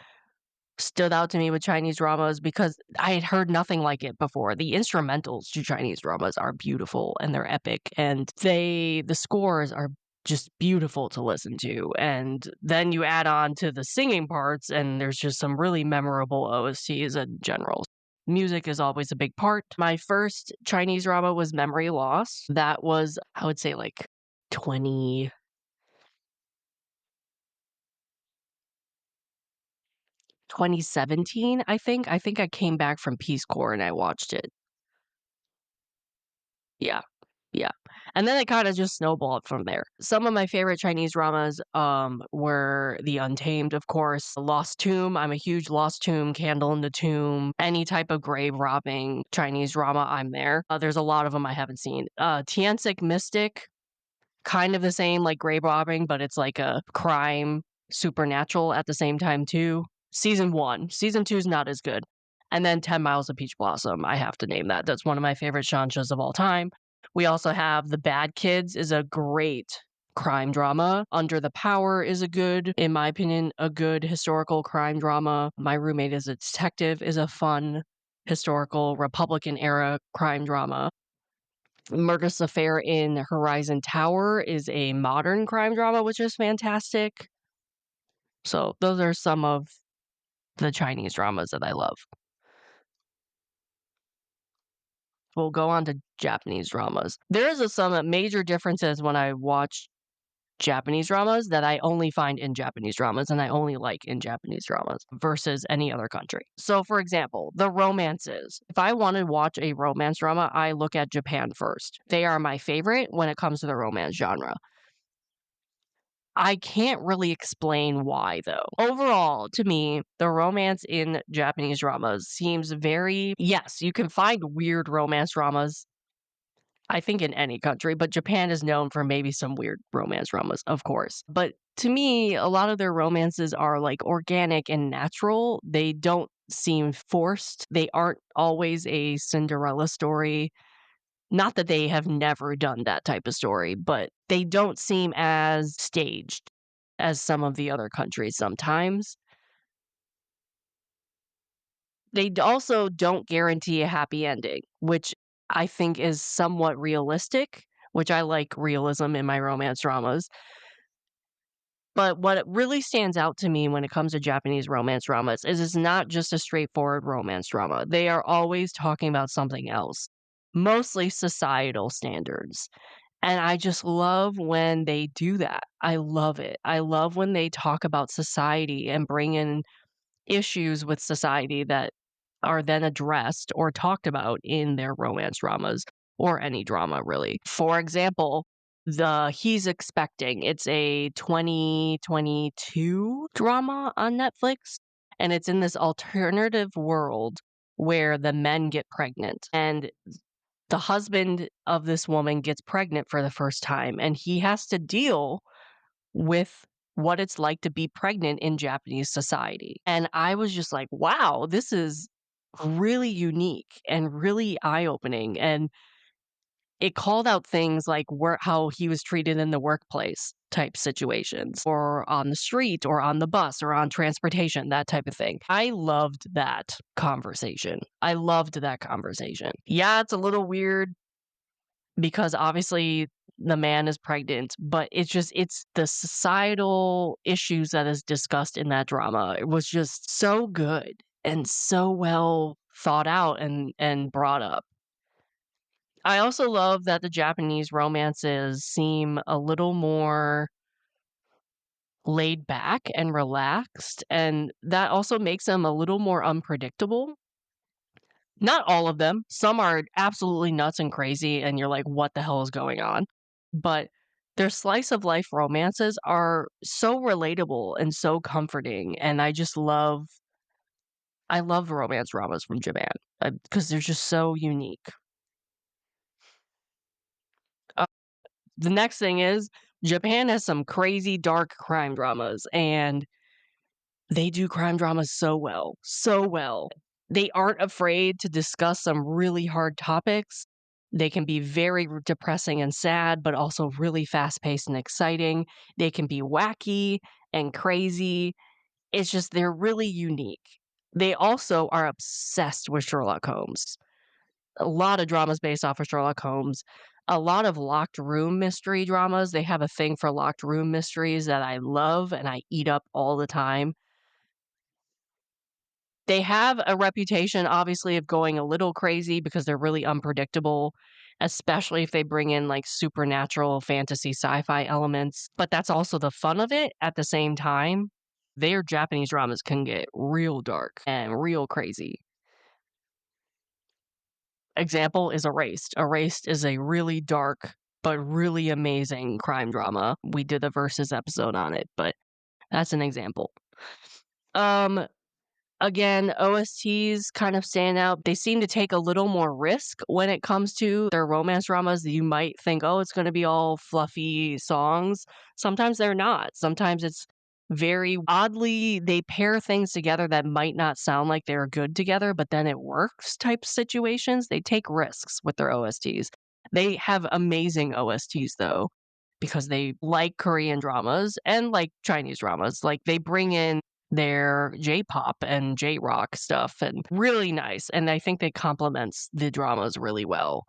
stood out to me with Chinese dramas because I had heard nothing like it before. The instrumentals to Chinese dramas are beautiful and they're epic, and the scores are just beautiful to listen to. And then you add on to the singing parts, and there's just some really memorable OSTs in general. Music is always a big part. My first Chinese drama was Memory Loss. That was, I would say, like 20 2017, I think. I think I came back from Peace Corps and I watched it. Yeah. Yeah. And then it kinda just snowballed from there. Some of my favorite Chinese dramas, were The Untamed, of course, Lost Tomb. I'm a huge Lost Tomb, Candle in the Tomb, any type of grave robbing Chinese drama, I'm there. There's a lot of them I haven't seen. Tianxic Mystic, kind of the same, like grave robbing, but it's like a crime, supernatural at the same time too. Season 1. Season 2 is not as good. And then 10 Miles of Peach Blossom, I have to name that. That's one of my favorite shows of all time. We also have The Bad Kids is a great crime drama. Under the Power is a good, in my opinion, a good historical crime drama. My Roommate is a Detective is a fun historical Republican era crime drama. Murderous Affair in Horizon Tower is a modern crime drama, which is fantastic. So those are some of the Chinese dramas that I love. We'll go on to Japanese dramas. There is some major differences when I watch Japanese dramas that I only find in Japanese dramas and I only like in Japanese dramas versus any other country. So, for example, the romances. If I want to watch a romance drama, I look at Japan first. They are my favorite when it comes to the romance genre. I can't really explain why, though. Overall, to me, the romance in Japanese dramas seems very, yes, you can find weird romance dramas, I think, in any country, but Japan is known for maybe some weird romance dramas, of course. But to me, a lot of their romances are like organic and natural. They don't seem forced. They aren't always a Cinderella story. Not that they have never done that type of story, but they don't seem as staged as some of the other countries sometimes. Also don't guarantee a happy ending, which I think is somewhat realistic, which I like realism in my romance dramas. But what really stands out to me when it comes to Japanese romance dramas is it's not just a straightforward romance drama. They are always talking about something else, mostly societal standards. And I just love when they do that. I love it. I love when they talk about society and bring in issues with society that are then addressed or talked about in their romance dramas or any drama really. For example, the He's Expecting. It's a 2022 drama on Netflix, and it's in this alternative world where the men get pregnant and the husband of this woman gets pregnant for the first time, and he has to deal with what it's like to be pregnant in Japanese society. And I was just like, wow, this is really unique and really eye-opening. And it called out things like how he was treated in the workplace type situations, or on the street, or on the bus, or on transportation, that type of thing. I loved that conversation. I loved that conversation. Yeah, it's a little weird because obviously the man is pregnant, but it's the societal issues that is discussed in that drama. It was just so good and so well thought out and brought up. I also love that the Japanese romances seem a little more laid back and relaxed, and that also makes them a little more unpredictable. Not all of them. Some are absolutely nuts and crazy, and you're like, "What the hell is going on?" But their slice of life romances are so relatable and so comforting, and I love romance dramas from Japan, because they're just so unique. Uh, the next thing is Japan has some crazy dark crime dramas, and they do crime dramas so well, so well. They aren't afraid to discuss some really hard topics. They can be very depressing and sad, but also really fast-paced and exciting. They can be wacky and crazy. It's just they're really unique. They also are obsessed with Sherlock Holmes. A lot of dramas based off of Sherlock Holmes. A lot of locked room mystery dramas. They have a thing for locked room mysteries that I love and I eat up all the time. They have a reputation, obviously, of going a little crazy because they're really unpredictable, especially if they bring in, like, supernatural fantasy sci-fi elements, but that's also the fun of it at the same time. Their Japanese dramas can get real dark and real crazy. Example is Erased. Erased is a really dark but really amazing crime drama. We did a Versus episode on it, but that's an example. Um, Again, OSTs kind of stand out. They seem to take a little more risk when it comes to their romance dramas. You might think, oh, it's going to be all fluffy songs. Sometimes they're not. Sometimes it's very oddly, they pair things together that might not sound like they're good together, but then it works type situations. They take risks with their OSTs. They have amazing OSTs though, because they like Korean dramas and like Chinese dramas. Like they bring in their J-pop and J-rock stuff and really nice, and I think they complements the dramas really well.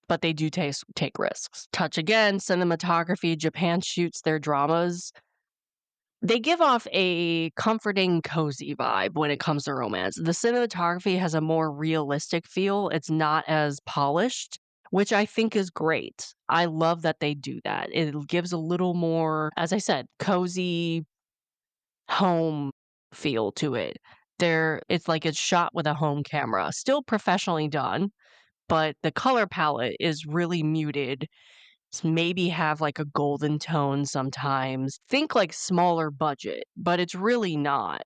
But they do take risks. Touch again, cinematography, Japan shoots their dramas. They give off a comforting, cozy vibe when it comes to romance. The cinematography has a more realistic feel. It's not as polished, which I think is great. I love that they do that. It gives a little more, as I said, cozy, home feel to it. It's like it's shot with a home camera, still professionally done, but the color palette is really muted. Maybe have like a golden tone sometimes. Think like smaller budget, but it's really not.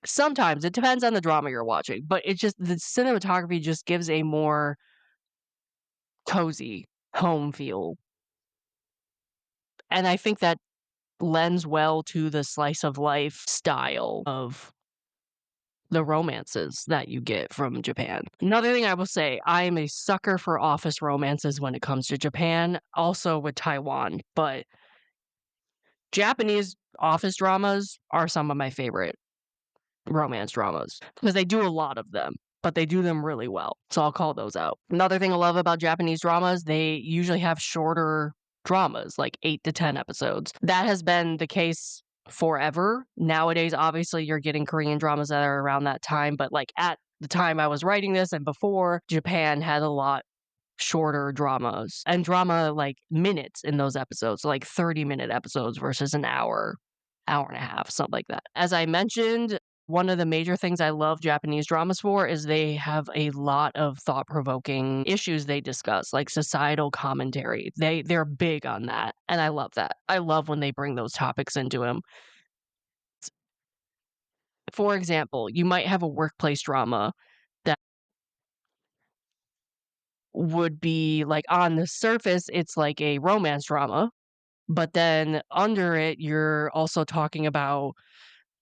Sometimes it depends on the drama you're watching, but it just the cinematography just gives a more cozy home feel. And I think that lends well to the slice of life style of the romances that you get from Japan. Another thing I will say, I am a sucker for office romances when it comes to Japan, also with Taiwan, but Japanese office dramas are some of my favorite romance dramas because they do a lot of them, but they do them really well. So I'll call those out. Another thing I love about Japanese dramas, they usually have shorter dramas, like 8 to 10 episodes. That has been the case forever. Nowadays, obviously, you're getting Korean dramas that are around that time, but like at the time I was writing this and before, Japan had a lot shorter dramas and drama like minutes in those episodes, so like 30-minute episodes versus an hour, hour and a half, something like that. As I mentioned, one of the major things I love Japanese dramas for is they have a lot of thought-provoking issues they discuss, like societal commentary. They're big on that, and I love that. I love when they bring those topics into them. For example, you might have a workplace drama that would be like on the surface, it's like a romance drama, but then under it, you're also talking about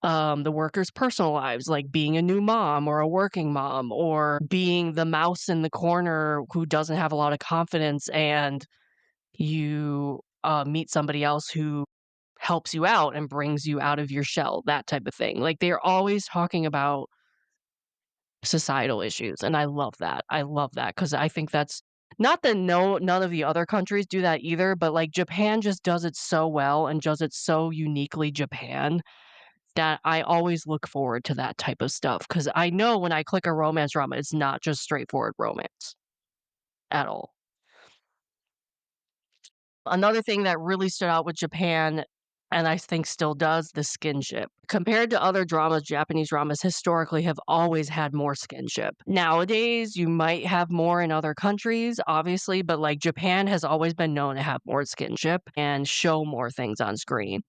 the workers' personal lives, like being a new mom or a working mom, or being the mouse in the corner who doesn't have a lot of confidence, and you meet somebody else who helps you out and brings you out of your shell, that type of thing. Like they're always talking about societal issues, and I love that. I love that because I think that's not that none of the other countries do that either, but like Japan just does it so well and does it so uniquely Japan that I always look forward to that type of stuff because I know when I click a romance drama, it's not just straightforward romance at all. Another thing that really stood out with Japan, and I think still does, the skinship. Compared to other dramas, Japanese dramas historically have always had more skinship. Nowadays, you might have more in other countries, obviously, but like Japan has always been known to have more skinship and show more things on screen.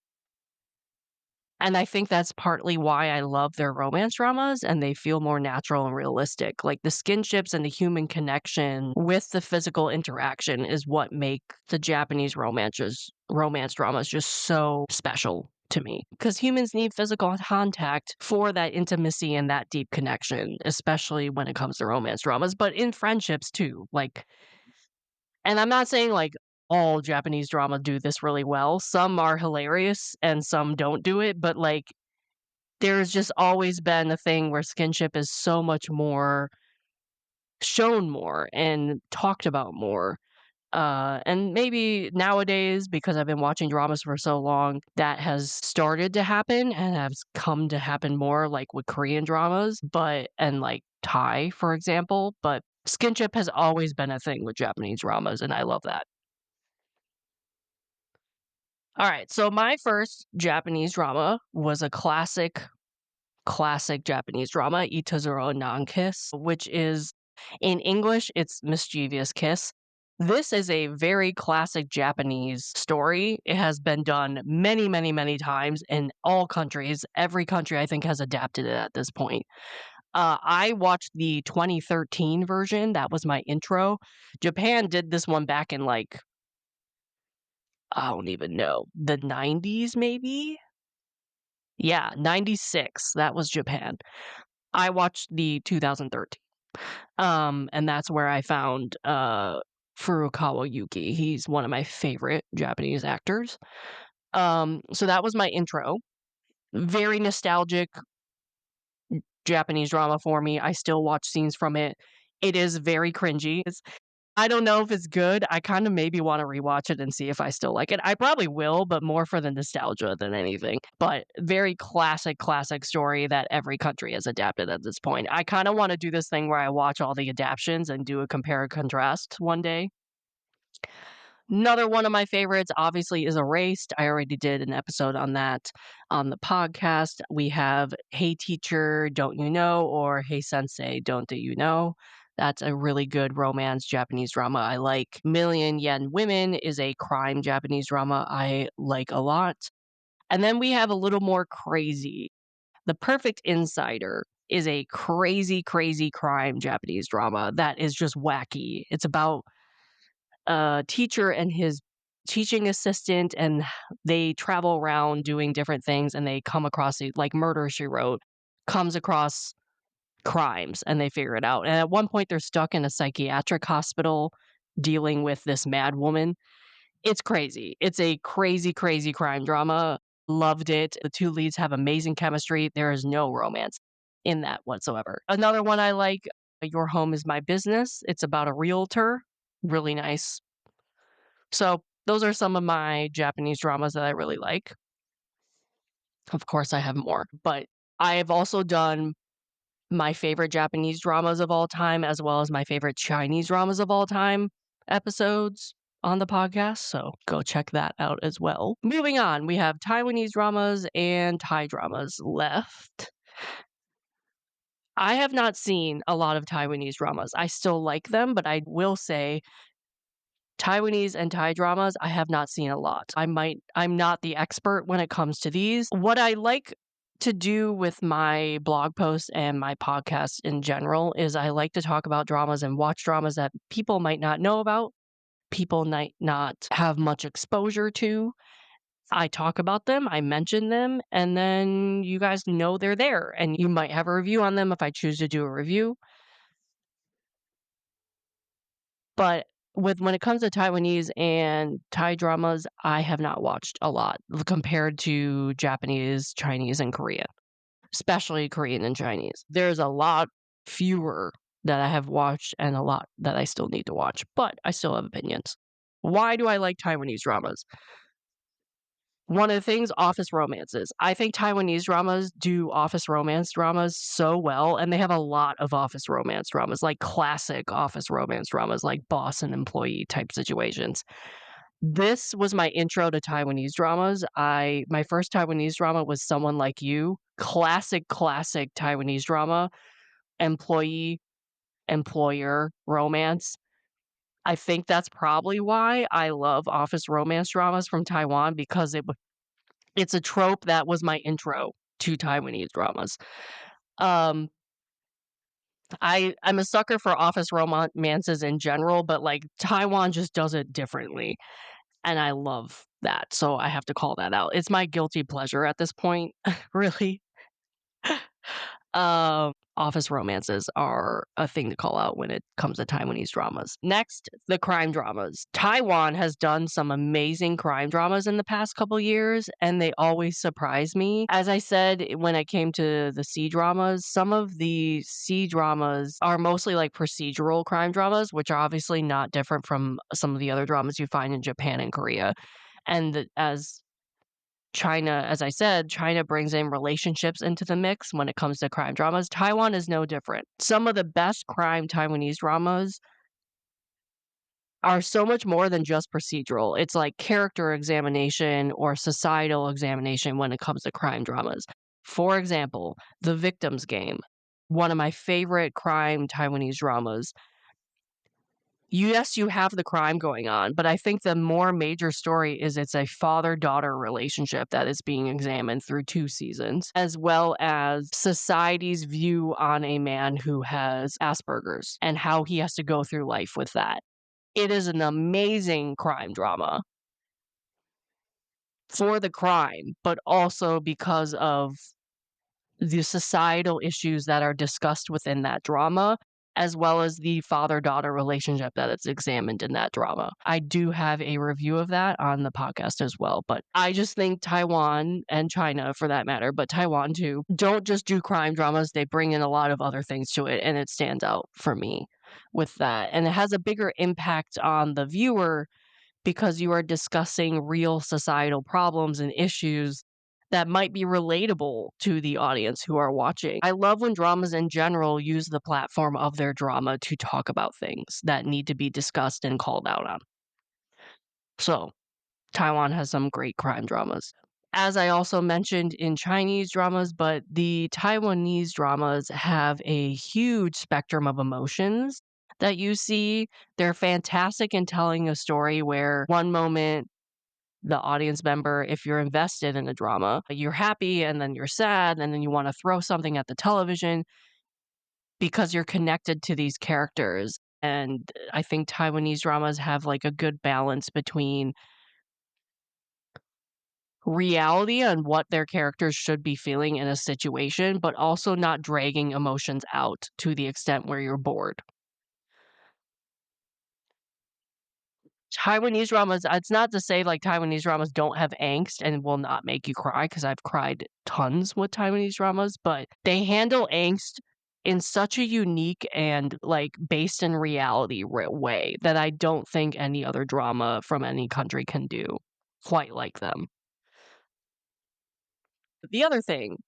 And I think that's partly why I love their romance dramas, and they feel more natural and realistic. Like, the skinships and the human connection with the physical interaction is what make the Japanese romance dramas just so special to me. Because humans need physical contact for that intimacy and that deep connection, especially when it comes to romance dramas, but in friendships too. Like, and I'm not saying, like, all Japanese drama do this really well. Some are hilarious and some don't do it, but, like, there's just always been a thing where skinship is so much more shown more and talked about more. And maybe nowadays, because I've been watching dramas for so long, that has started to happen and has come to happen more like with Korean dramas, and like Thai, for example. But skinship has always been a thing with Japanese dramas, and I love that. All right, so my first Japanese drama was a classic Japanese drama, Itazuro Nankiss, which is in English, it's Mischievous Kiss. This is a very classic Japanese story. It has been done many, many, many times in all countries. Every country, I think, has adapted it at this point. I watched the 2013 version. That was my intro. Japan did this one back in like, I don't even know, the 90s, maybe? Yeah, 96. That was Japan. I watched the 2013. And that's where I found Furukawa Yuki. He's one of my favorite Japanese actors. So that was my intro. Very nostalgic Japanese drama for me. I still watch scenes from it. It is very cringy. I don't know if it's good. I kind of maybe want to rewatch it and see if I still like it. I probably will, but more for the nostalgia than anything. But very classic, classic story that every country has adapted at this point. I kind of want to do this thing where I watch all the adaptations and do a compare and contrast one day. Another one of my favorites, obviously, is Erased. I already did an episode on that on the podcast. We have Hey Teacher, Don't You Know? Or Hey Sensei, Don't Do You Know? That's a really good romance Japanese drama I like. Million Yen Women is a crime Japanese drama I like a lot. And then we have a little more crazy. The Perfect Insider is a crazy, crazy crime Japanese drama that is just wacky. It's about a teacher and his teaching assistant, and they travel around doing different things, and they come across like Murder She Wrote comes across crimes, and they figure it out. And at one point, they're stuck in a psychiatric hospital dealing with this mad woman. It's crazy. It's a crazy, crazy crime drama. Loved it. The two leads have amazing chemistry. There is no romance in that whatsoever. Another one I like, Your Home is My Business. It's about a realtor. Really nice. So those are some of my Japanese dramas that I really like. Of course, I have more, but I have also done my favorite Japanese dramas of all time, as well as my favorite Chinese dramas of all time episodes on the podcast. So go check that out as well. Moving on, we have Taiwanese dramas and Thai dramas left. I have not seen a lot of Taiwanese dramas. I still like them, but I will say Taiwanese and Thai dramas, I have not seen a lot. I'm not the expert when it comes to these. What I like to do with my blog posts and my podcast in general is I like to talk about dramas and watch dramas that people might not know about, people might not have much exposure to. I talk about them, I mention them, and then you guys know they're there, and you might have a review on them if I choose to do a review. But when it comes to Taiwanese and Thai dramas, I have not watched a lot compared to Japanese, Chinese, and Korean, especially Korean and Chinese. There's a lot fewer that I have watched and a lot that I still need to watch, but I still have opinions. Why do I like Taiwanese dramas? One of the things, office romances. I think Taiwanese dramas do office romance dramas so well, and they have a lot of office romance dramas, like classic office romance dramas, like boss and employee type situations. This was my intro to Taiwanese dramas. My first Taiwanese drama was Someone Like You. Classic, classic Taiwanese drama, employee, employer romance. I think that's probably why I love office romance dramas from Taiwan because it's a trope that was my intro to Taiwanese dramas. Um, I'm a sucker for office romances in general, but, like, Taiwan just does it differently, and I love that, so I have to call that out. It's my guilty pleasure at this point, really. office romances are a thing to call out when it comes to Taiwanese dramas. Next, the crime dramas. Taiwan has done some amazing crime dramas in the past couple years, and they always surprise me. As I said, when it came to the C dramas, some of the C dramas are mostly like procedural crime dramas, which are obviously not different from some of the other dramas you find in Japan and Korea. And as China, as I said, China brings in relationships into the mix when it comes to crime dramas. Taiwan is no different. Some of the best crime Taiwanese dramas are so much more than just procedural. It's like character examination or societal examination when it comes to crime dramas. For example, The Victim's Game, one of my favorite crime Taiwanese dramas. Yes, you have the crime going on, but I think the more major story is it's a father-daughter relationship that is being examined through 2 seasons, as well as society's view on a man who has Asperger's and how he has to go through life with that. It is an amazing crime drama for the crime, but also because of the societal issues that are discussed within that drama, as well as the father-daughter relationship that is examined in that drama. I do have a review of that on the podcast as well, but I just think Taiwan and China, for that matter, but Taiwan too, don't just do crime dramas, they bring in a lot of other things to it, and it stands out for me with that. And it has a bigger impact on the viewer because you are discussing real societal problems and issues that might be relatable to the audience who are watching. I love when dramas in general use the platform of their drama to talk about things that need to be discussed and called out on. So, Taiwan has some great crime dramas. As I also mentioned in Chinese dramas, but the Taiwanese dramas have a huge spectrum of emotions that you see. They're fantastic in telling a story where one moment the audience member, if you're invested in a drama, you're happy and then you're sad and then you want to throw something at the television because you're connected to these characters. And I think Taiwanese dramas have like a good balance between reality and what their characters should be feeling in a situation, but also not dragging emotions out to the extent where you're bored. Taiwanese dramas, it's not to say like Taiwanese dramas don't have angst and will not make you cry because I've cried tons with Taiwanese dramas, but they handle angst in such a unique and like based in reality way that I don't think any other drama from any country can do quite like them. The other thing,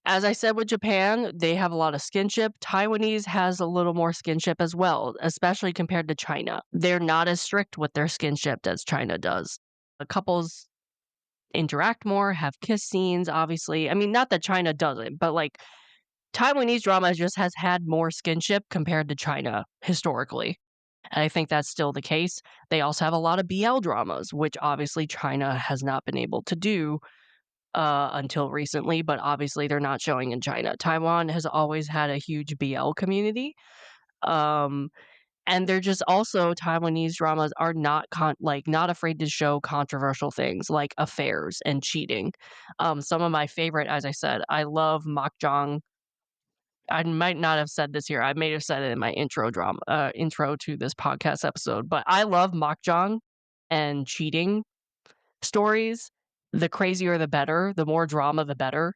as I said with Japan, they have a lot of skinship. Taiwanese has a little more skinship as well, especially compared to China. They're not as strict with their skinship as China does. The couples interact more, have kiss scenes, obviously. I mean, not that China doesn't, but like Taiwanese drama just has had more skinship compared to China historically. And I think that's still the case. They also have a lot of BL dramas, which obviously China has not been able to do until recently, but obviously they're not showing in China. Taiwan has always had a huge BL community. Um, and they're just also Taiwanese dramas are not not afraid to show controversial things like affairs and cheating. Some of my favorite, as I said, I love Makjang. I might not have said this here. I may have said it in my intro to this podcast episode, but I love Makjang and cheating stories. The crazier the better, the more drama the better.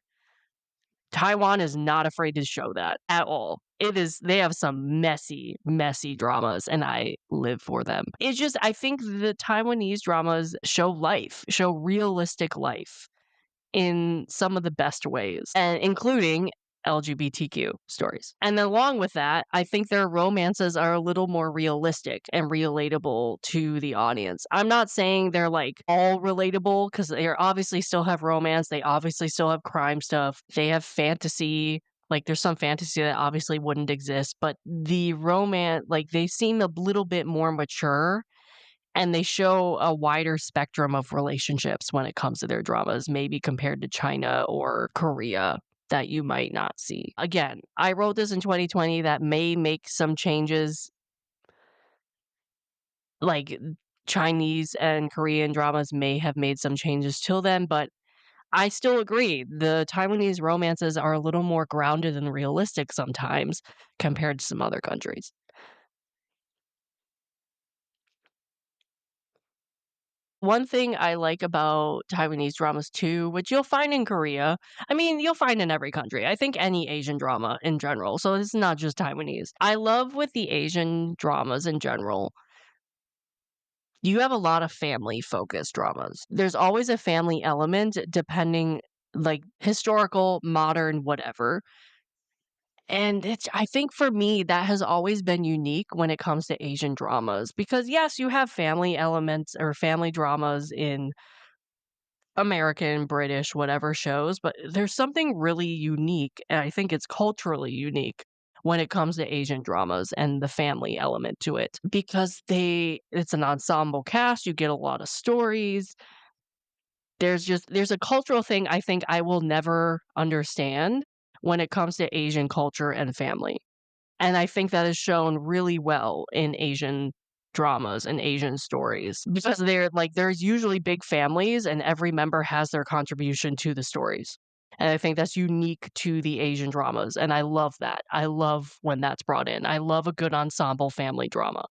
Taiwan is not afraid to show that at all. It is they have some messy, messy dramas, and I live for them. It's just I think the Taiwanese dramas show life, show realistic life in some of the best ways, and including LGBTQ stories. And along with that, I think their romances are a little more realistic and relatable to the audience. I'm not saying they're like all relatable because they obviously still have romance, they obviously still have crime stuff, they have fantasy. Like there's some fantasy that obviously wouldn't exist, but the romance, like they seem a little bit more mature and they show a wider spectrum of relationships when it comes to their dramas, maybe compared to China or Korea that you might not see. Again, I wrote this in 2020 that may make some changes, like Chinese and Korean dramas may have made some changes till then, but I still agree. The Taiwanese romances are a little more grounded and realistic sometimes compared to some other countries. One thing I like about Taiwanese dramas too, which you'll find in Korea, I mean, you'll find in every country. I think any Asian drama in general. So it's not just Taiwanese. I love with the Asian dramas in general, you have a lot of family focused dramas. There's always a family element depending like historical, modern, whatever. And it's I think for me, that has always been unique when it comes to Asian dramas because, yes, you have family elements or family dramas in American, British, whatever shows, but there's something really unique, and I think it's culturally unique when it comes to Asian dramas and the family element to it because it's an ensemble cast, you get a lot of stories. There's a cultural thing I think I will never understand when it comes to Asian culture and family. And I think that is shown really well in Asian dramas and Asian stories because there's usually big families and every member has their contribution to the stories. And I think that's unique to the Asian dramas, and I love that. I love when that's brought in. I love a good ensemble family drama.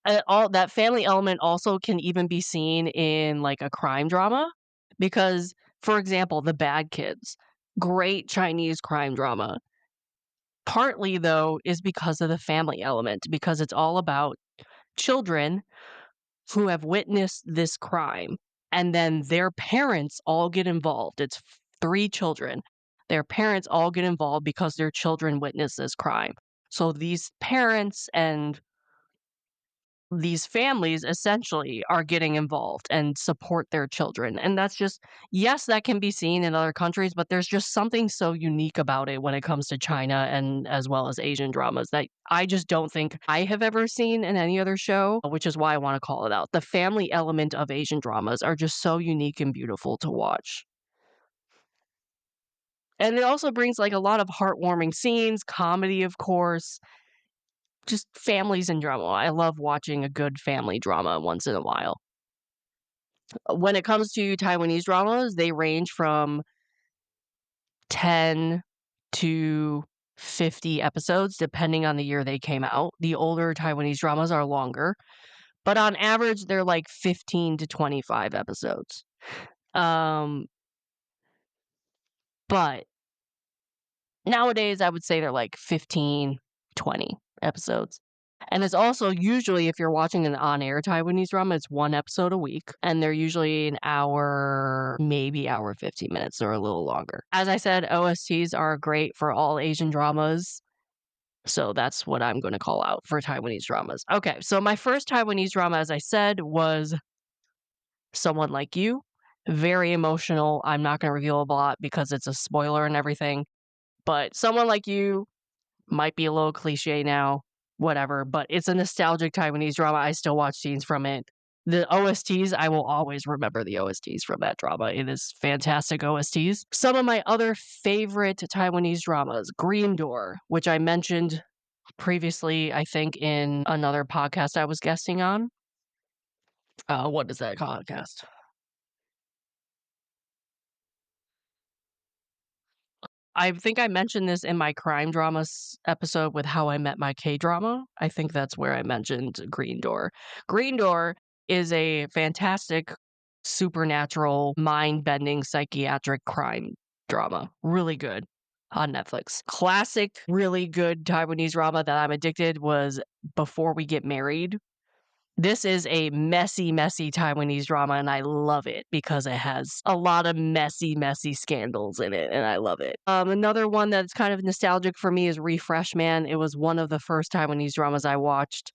And all that family element also can even be seen in, like, a crime drama because, for example, The Bad Kids, great Chinese crime drama. Partly, though, is because of the family element, because it's all about children who have witnessed this crime, and then their parents all get involved. It's 3 children. Their parents all get involved because their children witnessed this crime. So these parents and these families essentially are getting involved and support their children. And that's just, yes, that can be seen in other countries, but there's just something so unique about it when it comes to China and as well as Asian dramas that I just don't think I have ever seen in any other show, which is why I want to call it out. The family element of Asian dramas are just so unique and beautiful to watch. And it also brings like a lot of heartwarming scenes, comedy, of course, just families in drama. I love watching a good family drama once in a while. When it comes to Taiwanese dramas, they range from 10 to 50 episodes, depending on the year they came out. The older Taiwanese dramas are longer, but on average, they're like 15 to 25 episodes. Um, but nowadays, I would say they're like 15, 20 episodes. And it's also usually, if you're watching an on-air Taiwanese drama, it's 1 episode a week, and they're usually an hour, maybe hour 15 minutes or a little longer. As I said, OSTs are great for all Asian dramas, so that's what I'm gonna call out for Taiwanese dramas. Okay, so my first Taiwanese drama, as I said, was Someone Like You. Very emotional. I'm not gonna reveal a lot because it's a spoiler and everything, but Someone Like You might be a little cliche now, whatever, but it's a nostalgic Taiwanese drama. I still watch scenes from it. The OSTs, I will always remember the OSTs from that drama. It is fantastic OSTs. Some of my other favorite Taiwanese dramas, Green Door, which I mentioned previously, I think in another podcast I was guesting on. What is that podcast? I think I mentioned this in my crime dramas episode with How I Met My K-drama. I think that's where I mentioned Green Door. Green Door is a fantastic supernatural, mind-bending psychiatric crime drama. Really good on Netflix. Classic, really good Taiwanese drama that I'm addicted was Before We Get Married. This is a messy, messy Taiwanese drama, and I love it because it has a lot of messy, messy scandals in it, and I love it. Another one that's kind of nostalgic for me is Refresh Man. It was one of the first Taiwanese dramas I watched.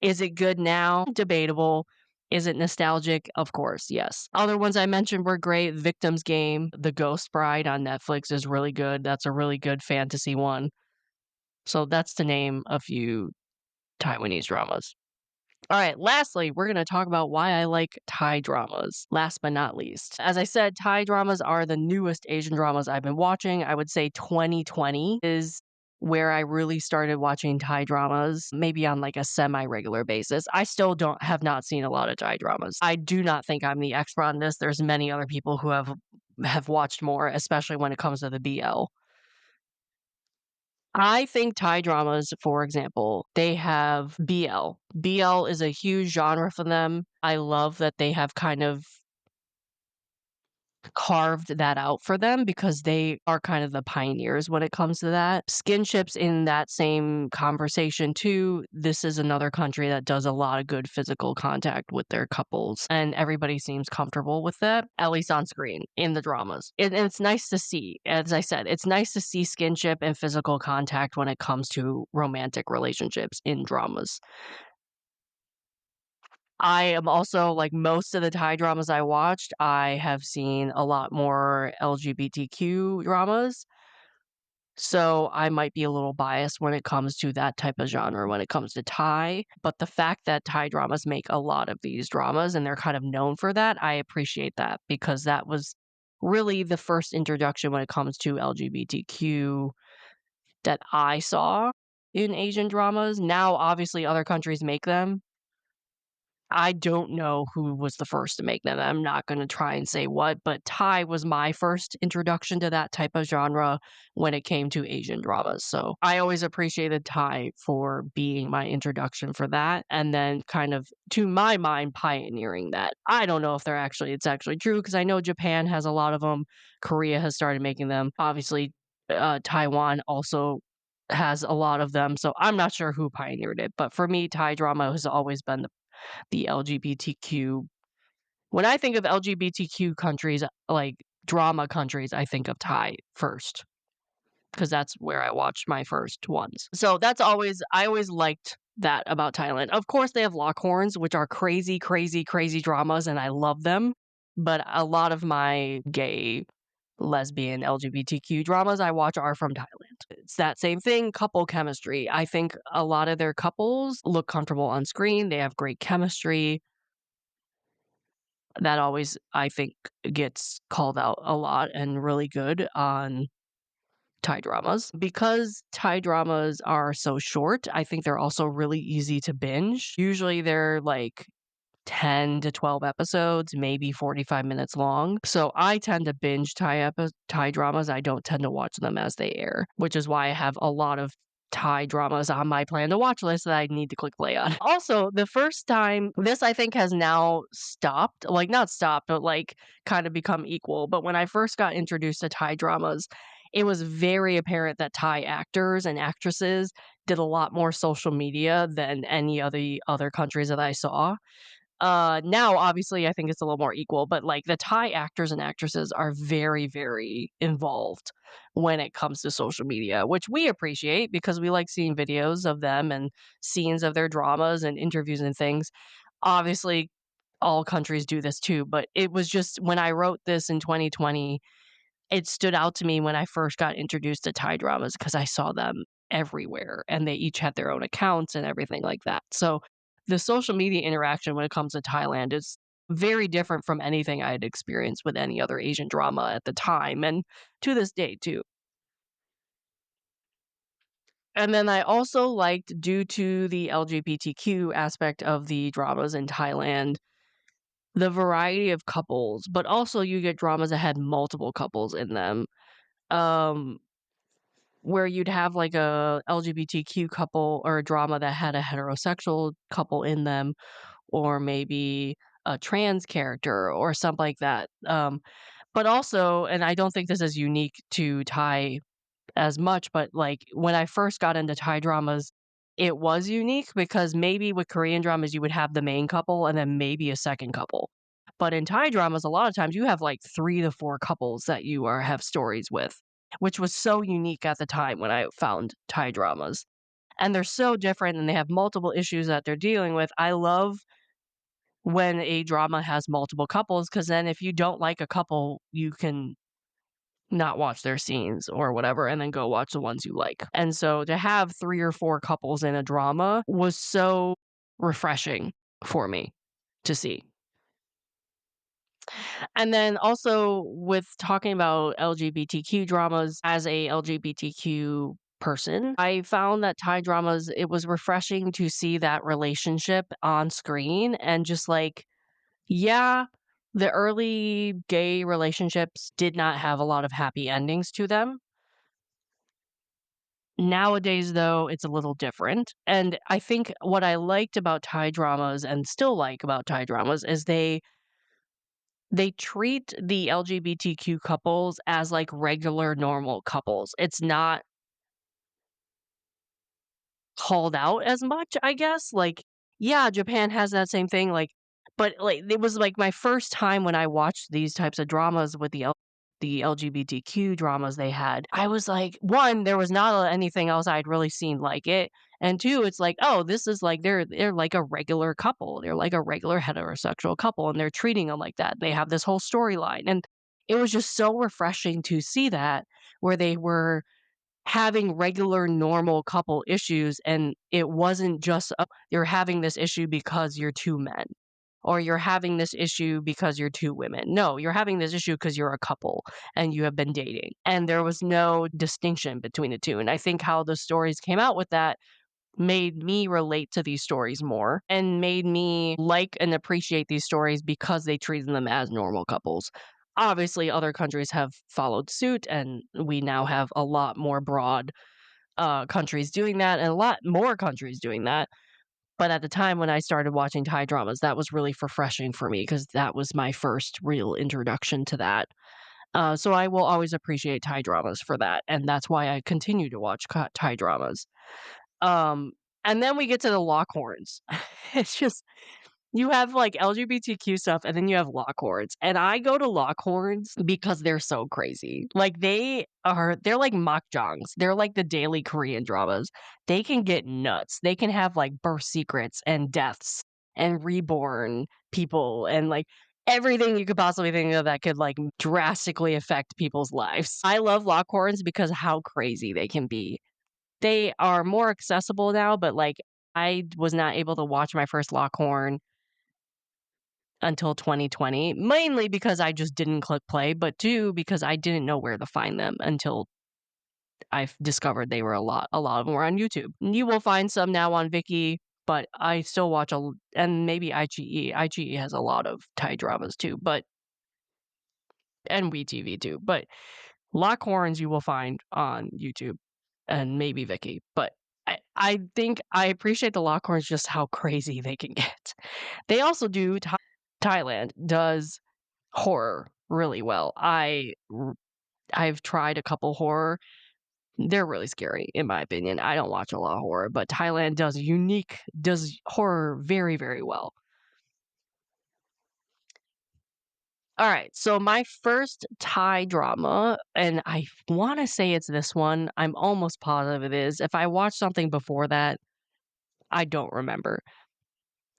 Is it good now? Debatable. Is it nostalgic? Of course, yes. Other ones I mentioned were great. Victim's Game, The Ghost Bride on Netflix is really good. That's a really good fantasy one. So that's to name a few Taiwanese dramas. All right, lastly, we're going to talk about why I like Thai dramas, last but not least. As I said, Thai dramas are the newest Asian dramas I've been watching. I would say 2020 is where I really started watching Thai dramas, maybe on like a semi-regular basis. I still don't have not seen a lot of Thai dramas. I do not think I'm the expert on this. There's many other people who have have watched more, especially when it comes to the BL. I think Thai dramas, for example, they have BL. BL is a huge genre for them. I love that they have kind of carved that out for them because they are kind of the pioneers when it comes to that. Skinships in that same conversation too. This is another country that does a lot of good physical contact with their couples, and everybody seems comfortable with that, at least on screen in the dramas. And it's nice to see. As I said, it's nice to see skinship and physical contact when it comes to romantic relationships in dramas. I am also like most of the Thai dramas I watched, I have seen a lot more LGBTQ dramas. So I might be a little biased when it comes to that type of genre when it comes to Thai. But the fact that Thai dramas make a lot of these dramas and they're kind of known for that, I appreciate that because that was really the first introduction when it comes to LGBTQ that I saw in Asian dramas. Now, obviously, other countries make them. I don't know who was the first to make them. I'm not gonna try and say what, but Thai was my first introduction to that type of genre when it came to Asian dramas, so I always appreciated Thai for being my introduction for that, and then kind of, to my mind, pioneering that. I don't know if it's actually true because I know Japan has a lot of them. Korea has started making them. Obviously, Taiwan also has a lot of them, so I'm not sure who pioneered it, but for me, Thai drama has always been the LGBTQ. When I think of LGBTQ countries, like drama countries, I think of Thai first because that's where I watched my first ones. So I always liked that about Thailand. Of course, they have Lockhorns, which are crazy, crazy, crazy dramas, and I love them. But a lot of my gay, lesbian, LGBTQ dramas I watch are from Thailand. It's that same thing, couple chemistry. I think a lot of their couples look comfortable on screen. They have great chemistry. That always, I think, gets called out a lot and really good on Thai dramas. Because Thai dramas are so short, I think they're also really easy to binge. Usually they're like 10 to 12 episodes, maybe 45 minutes long. So I tend to binge Thai dramas. I don't tend to watch them as they air, which is why I have a lot of Thai dramas on my plan to watch list that I need to click play on. Also, the first time this I think has now stopped, like not stopped, but like kind of become equal. But when I first got introduced to Thai dramas, it was very apparent that Thai actors and actresses did a lot more social media than any of the other countries that I saw. Now, obviously, I think it's a little more equal, but like the Thai actors and actresses are very, very involved when it comes to social media, which we appreciate because we like seeing videos of them and scenes of their dramas and interviews and things. Obviously, all countries do this too, but it was just when I wrote this in 2020, it stood out to me when I first got introduced to Thai dramas because I saw them everywhere and they each had their own accounts and everything like that. So the social media interaction when it comes to Thailand is very different from anything I had experienced with any other Asian drama at the time and to this day too. And then I also liked, due to the LGBTQ aspect of the dramas in Thailand, the variety of couples, but also you get dramas that had multiple couples in them. Um, where you'd have like a LGBTQ couple or a drama that had a heterosexual couple in them, or maybe a trans character or something like that. But also, and I don't think this is unique to Thai as much, but like when I first got into Thai dramas, it was unique because maybe with Korean dramas, you would have the main couple and then maybe a second couple. But in Thai dramas, a lot of times you have like 3 to 4 couples that you have stories with, which was so unique at the time when I found Thai dramas. And they're so different and they have multiple issues that they're dealing with. I love when a drama has multiple couples because then if you don't like a couple, you can not watch their scenes or whatever and then go watch the ones you like. And so to have 3 or 4 couples in a drama was so refreshing for me to see. And then also with talking about LGBTQ dramas, as a LGBTQ person, I found that Thai dramas, it was refreshing to see that relationship on screen and just like, yeah, The early gay relationships did not have a lot of happy endings to them. Nowadays, though, it's a little different, and I think what I liked about Thai dramas and still like about Thai dramas is they treat the LGBTQ couples as, like, regular, normal couples. It's not called out as much, I guess, like, yeah, Japan has that same thing, like but, like, it was, like, my first time when I watched these types of dramas with the LGBTQ dramas they had. I was like, 1, there was not anything else I'd really seen like it, and 2, it's like, "Oh, this is like they're like a regular couple. They're like a regular heterosexual couple, and they're treating them like that. They have this whole storyline," and it was just so refreshing to see that, where they were having regular normal couple issues and it wasn't just, "Oh, you're having this issue because you're 2 men," or "You're having this issue because you're 2 women." No, you're having this issue because 'cause you're a couple and you have been dating, and there was no distinction between the 2, and I think how the stories came out with that made me relate to these stories more and made me like and appreciate these stories because they treated them as normal couples. Obviously, other countries have followed suit, and we now have a lot more broad countries doing that and a lot more countries doing that. But at the time when I started watching Thai dramas, that was really refreshing for me because that was my first real introduction to that. So I will always appreciate Thai dramas for that, and that's why I continue to watch Thai dramas. Um, and then we get to the Lockhorns. It's just you have, like, LGBTQ stuff, and then you have Lockhorns, and I go to Lockhorns because they're so crazy. Like, they're like makjangs. They're like the daily Korean dramas. They can get nuts. They can have, like, birth secrets and deaths and reborn people and, like, everything you could possibly think of that could, like, drastically affect people's lives. I love Lockhorns because how crazy they can be. They are more accessible now, but, like, I was not able to watch my first Lockhorn until 2020, mainly because I just didn't click play, but 2, because I didn't know where to find them until I've discovered they were a lot of them were on YouTube. You will find some now on Viki, but I still watch and maybe iQIYI. iQIYI has a lot of Thai dramas too, but and WeTV too, but Lockhorns you will find on YouTube and maybe Viki, but I think I appreciate the Lockhorns just how crazy they can get. They also do Thailand does horror really well. I've tried a couple horror. They're really scary in my opinion. I don't watch a lot of horror, but Thailand does horror very, very well. Alright, so my first Thai drama, and I wanna say it's this one, I'm almost positive it is. If I watched something before that, I don't remember.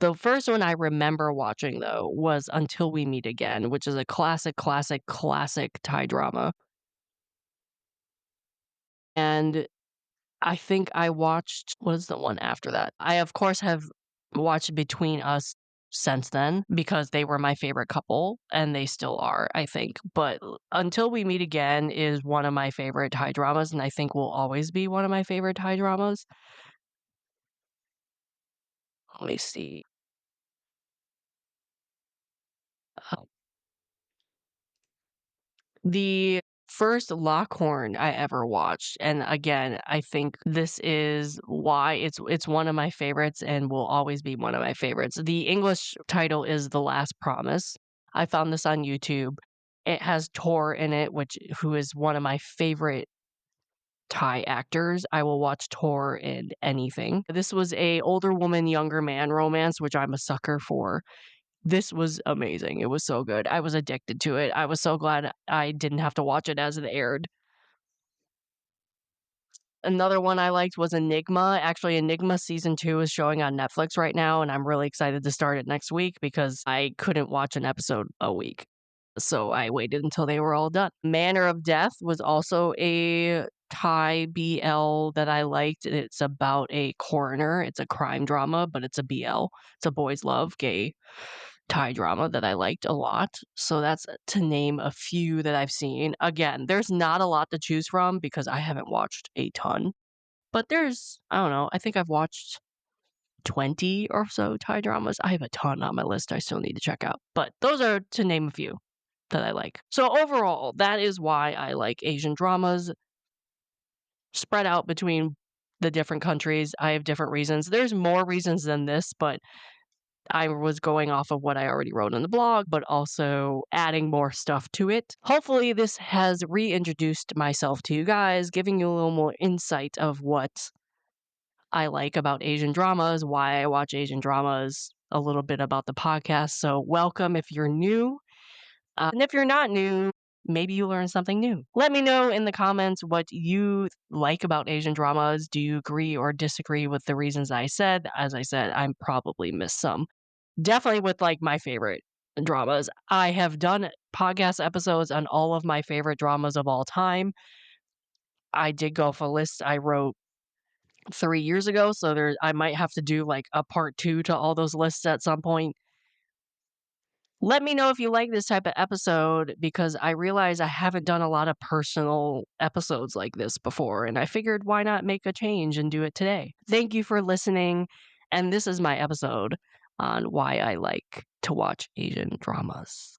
The first one I remember watching, though, was Until We Meet Again, which is a classic, classic, classic Thai drama, and I think I watched what is the one after that? I, of course, have watched Between Us since then because they were my favorite couple, and they still are, I think, but Until We Meet Again is one of my favorite Thai dramas, and I think will always be one of my favorite Thai dramas. Let me see. Uh, the first Lockhorn I ever watched, and again, I think this is why it's one of my favorites and will always be one of my favorites. The English title is The Last Promise. I found this on YouTube. It has Tor in it, which who is one of my favorite Thai actors. I will watch Tor in anything. This was a older woman, younger man romance, which I'm a sucker for. This was amazing. It was so good. I was addicted to it. I was so glad I didn't have to watch it as it aired. Another one I liked was Enigma. Actually, Enigma season 2 is showing on Netflix right now, and I'm really excited to start it next week because I couldn't watch an episode a week. So I waited until they were all done. Manner of Death was also a Thai BL that I liked. It's about a coroner. It's a crime drama, but it's a BL. It's a boys love gay Thai drama that I liked a lot. So that's to name a few that I've seen. Again, there's not a lot to choose from because I haven't watched a ton, but I don't know, I think I've watched 20 or so Thai dramas. I have a ton on my list I still need to check out, but those are to name a few that I like. So overall, that is why I like Asian dramas spread out between the different countries. I have different reasons. There's more reasons than this, but I was going off of what I already wrote on the blog, but also adding more stuff to it. Hopefully, this has reintroduced myself to you guys, giving you a little more insight of what I like about Asian dramas, why I watch Asian dramas, a little bit about the podcast. So, welcome if you're new. And if you're not new, maybe you learned something new. Let me know in the comments what you like about Asian dramas. Do you agree or disagree with the reasons I said? As I said, I probably missed some. Definitely with like my favorite dramas. I have done podcast episodes on all of my favorite dramas of all time. I did go off a list I wrote 3 years ago, so I might have to do like a part two to all those lists at some point. Let me know if you like this type of episode because I realize I haven't done a lot of personal episodes like this before, and I figured why not make a change and do it today. Thank you for listening, and this is my episode on why I like to watch Asian dramas.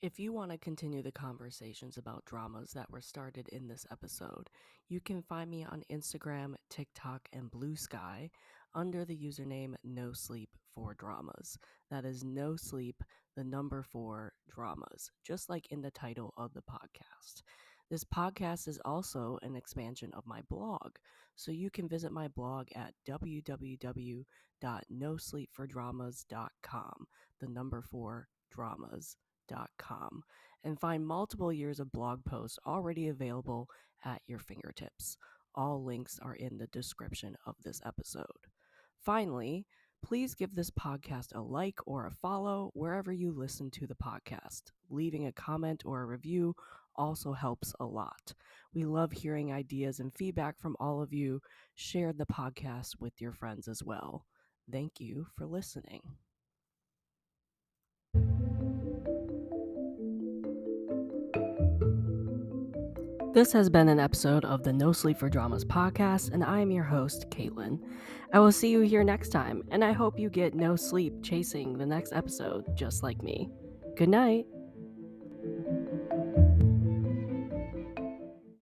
If you want to continue the conversations about dramas that were started in this episode, you can find me on Instagram, TikTok, and Blue Sky under the username NoSleep4Dramas. That is no sleep, the number 4 dramas, just like in the title of the podcast. This podcast is also an expansion of my blog, so you can visit my blog at www.nosleep4dramas.com, the number 4 dramas.com, and find multiple years of blog posts already available at your fingertips. All links are in the description of this episode. Finally, please give this podcast a like or a follow wherever you listen to the podcast. Leaving a comment or a review also helps a lot. We love hearing ideas and feedback from all of you. Share the podcast with your friends as well. Thank you for listening. This has been an episode of the No Sleep for Dramas podcast, and I am your host, Caitlin. I will see you here next time, and I hope you get no sleep chasing the next episode just like me. Good night.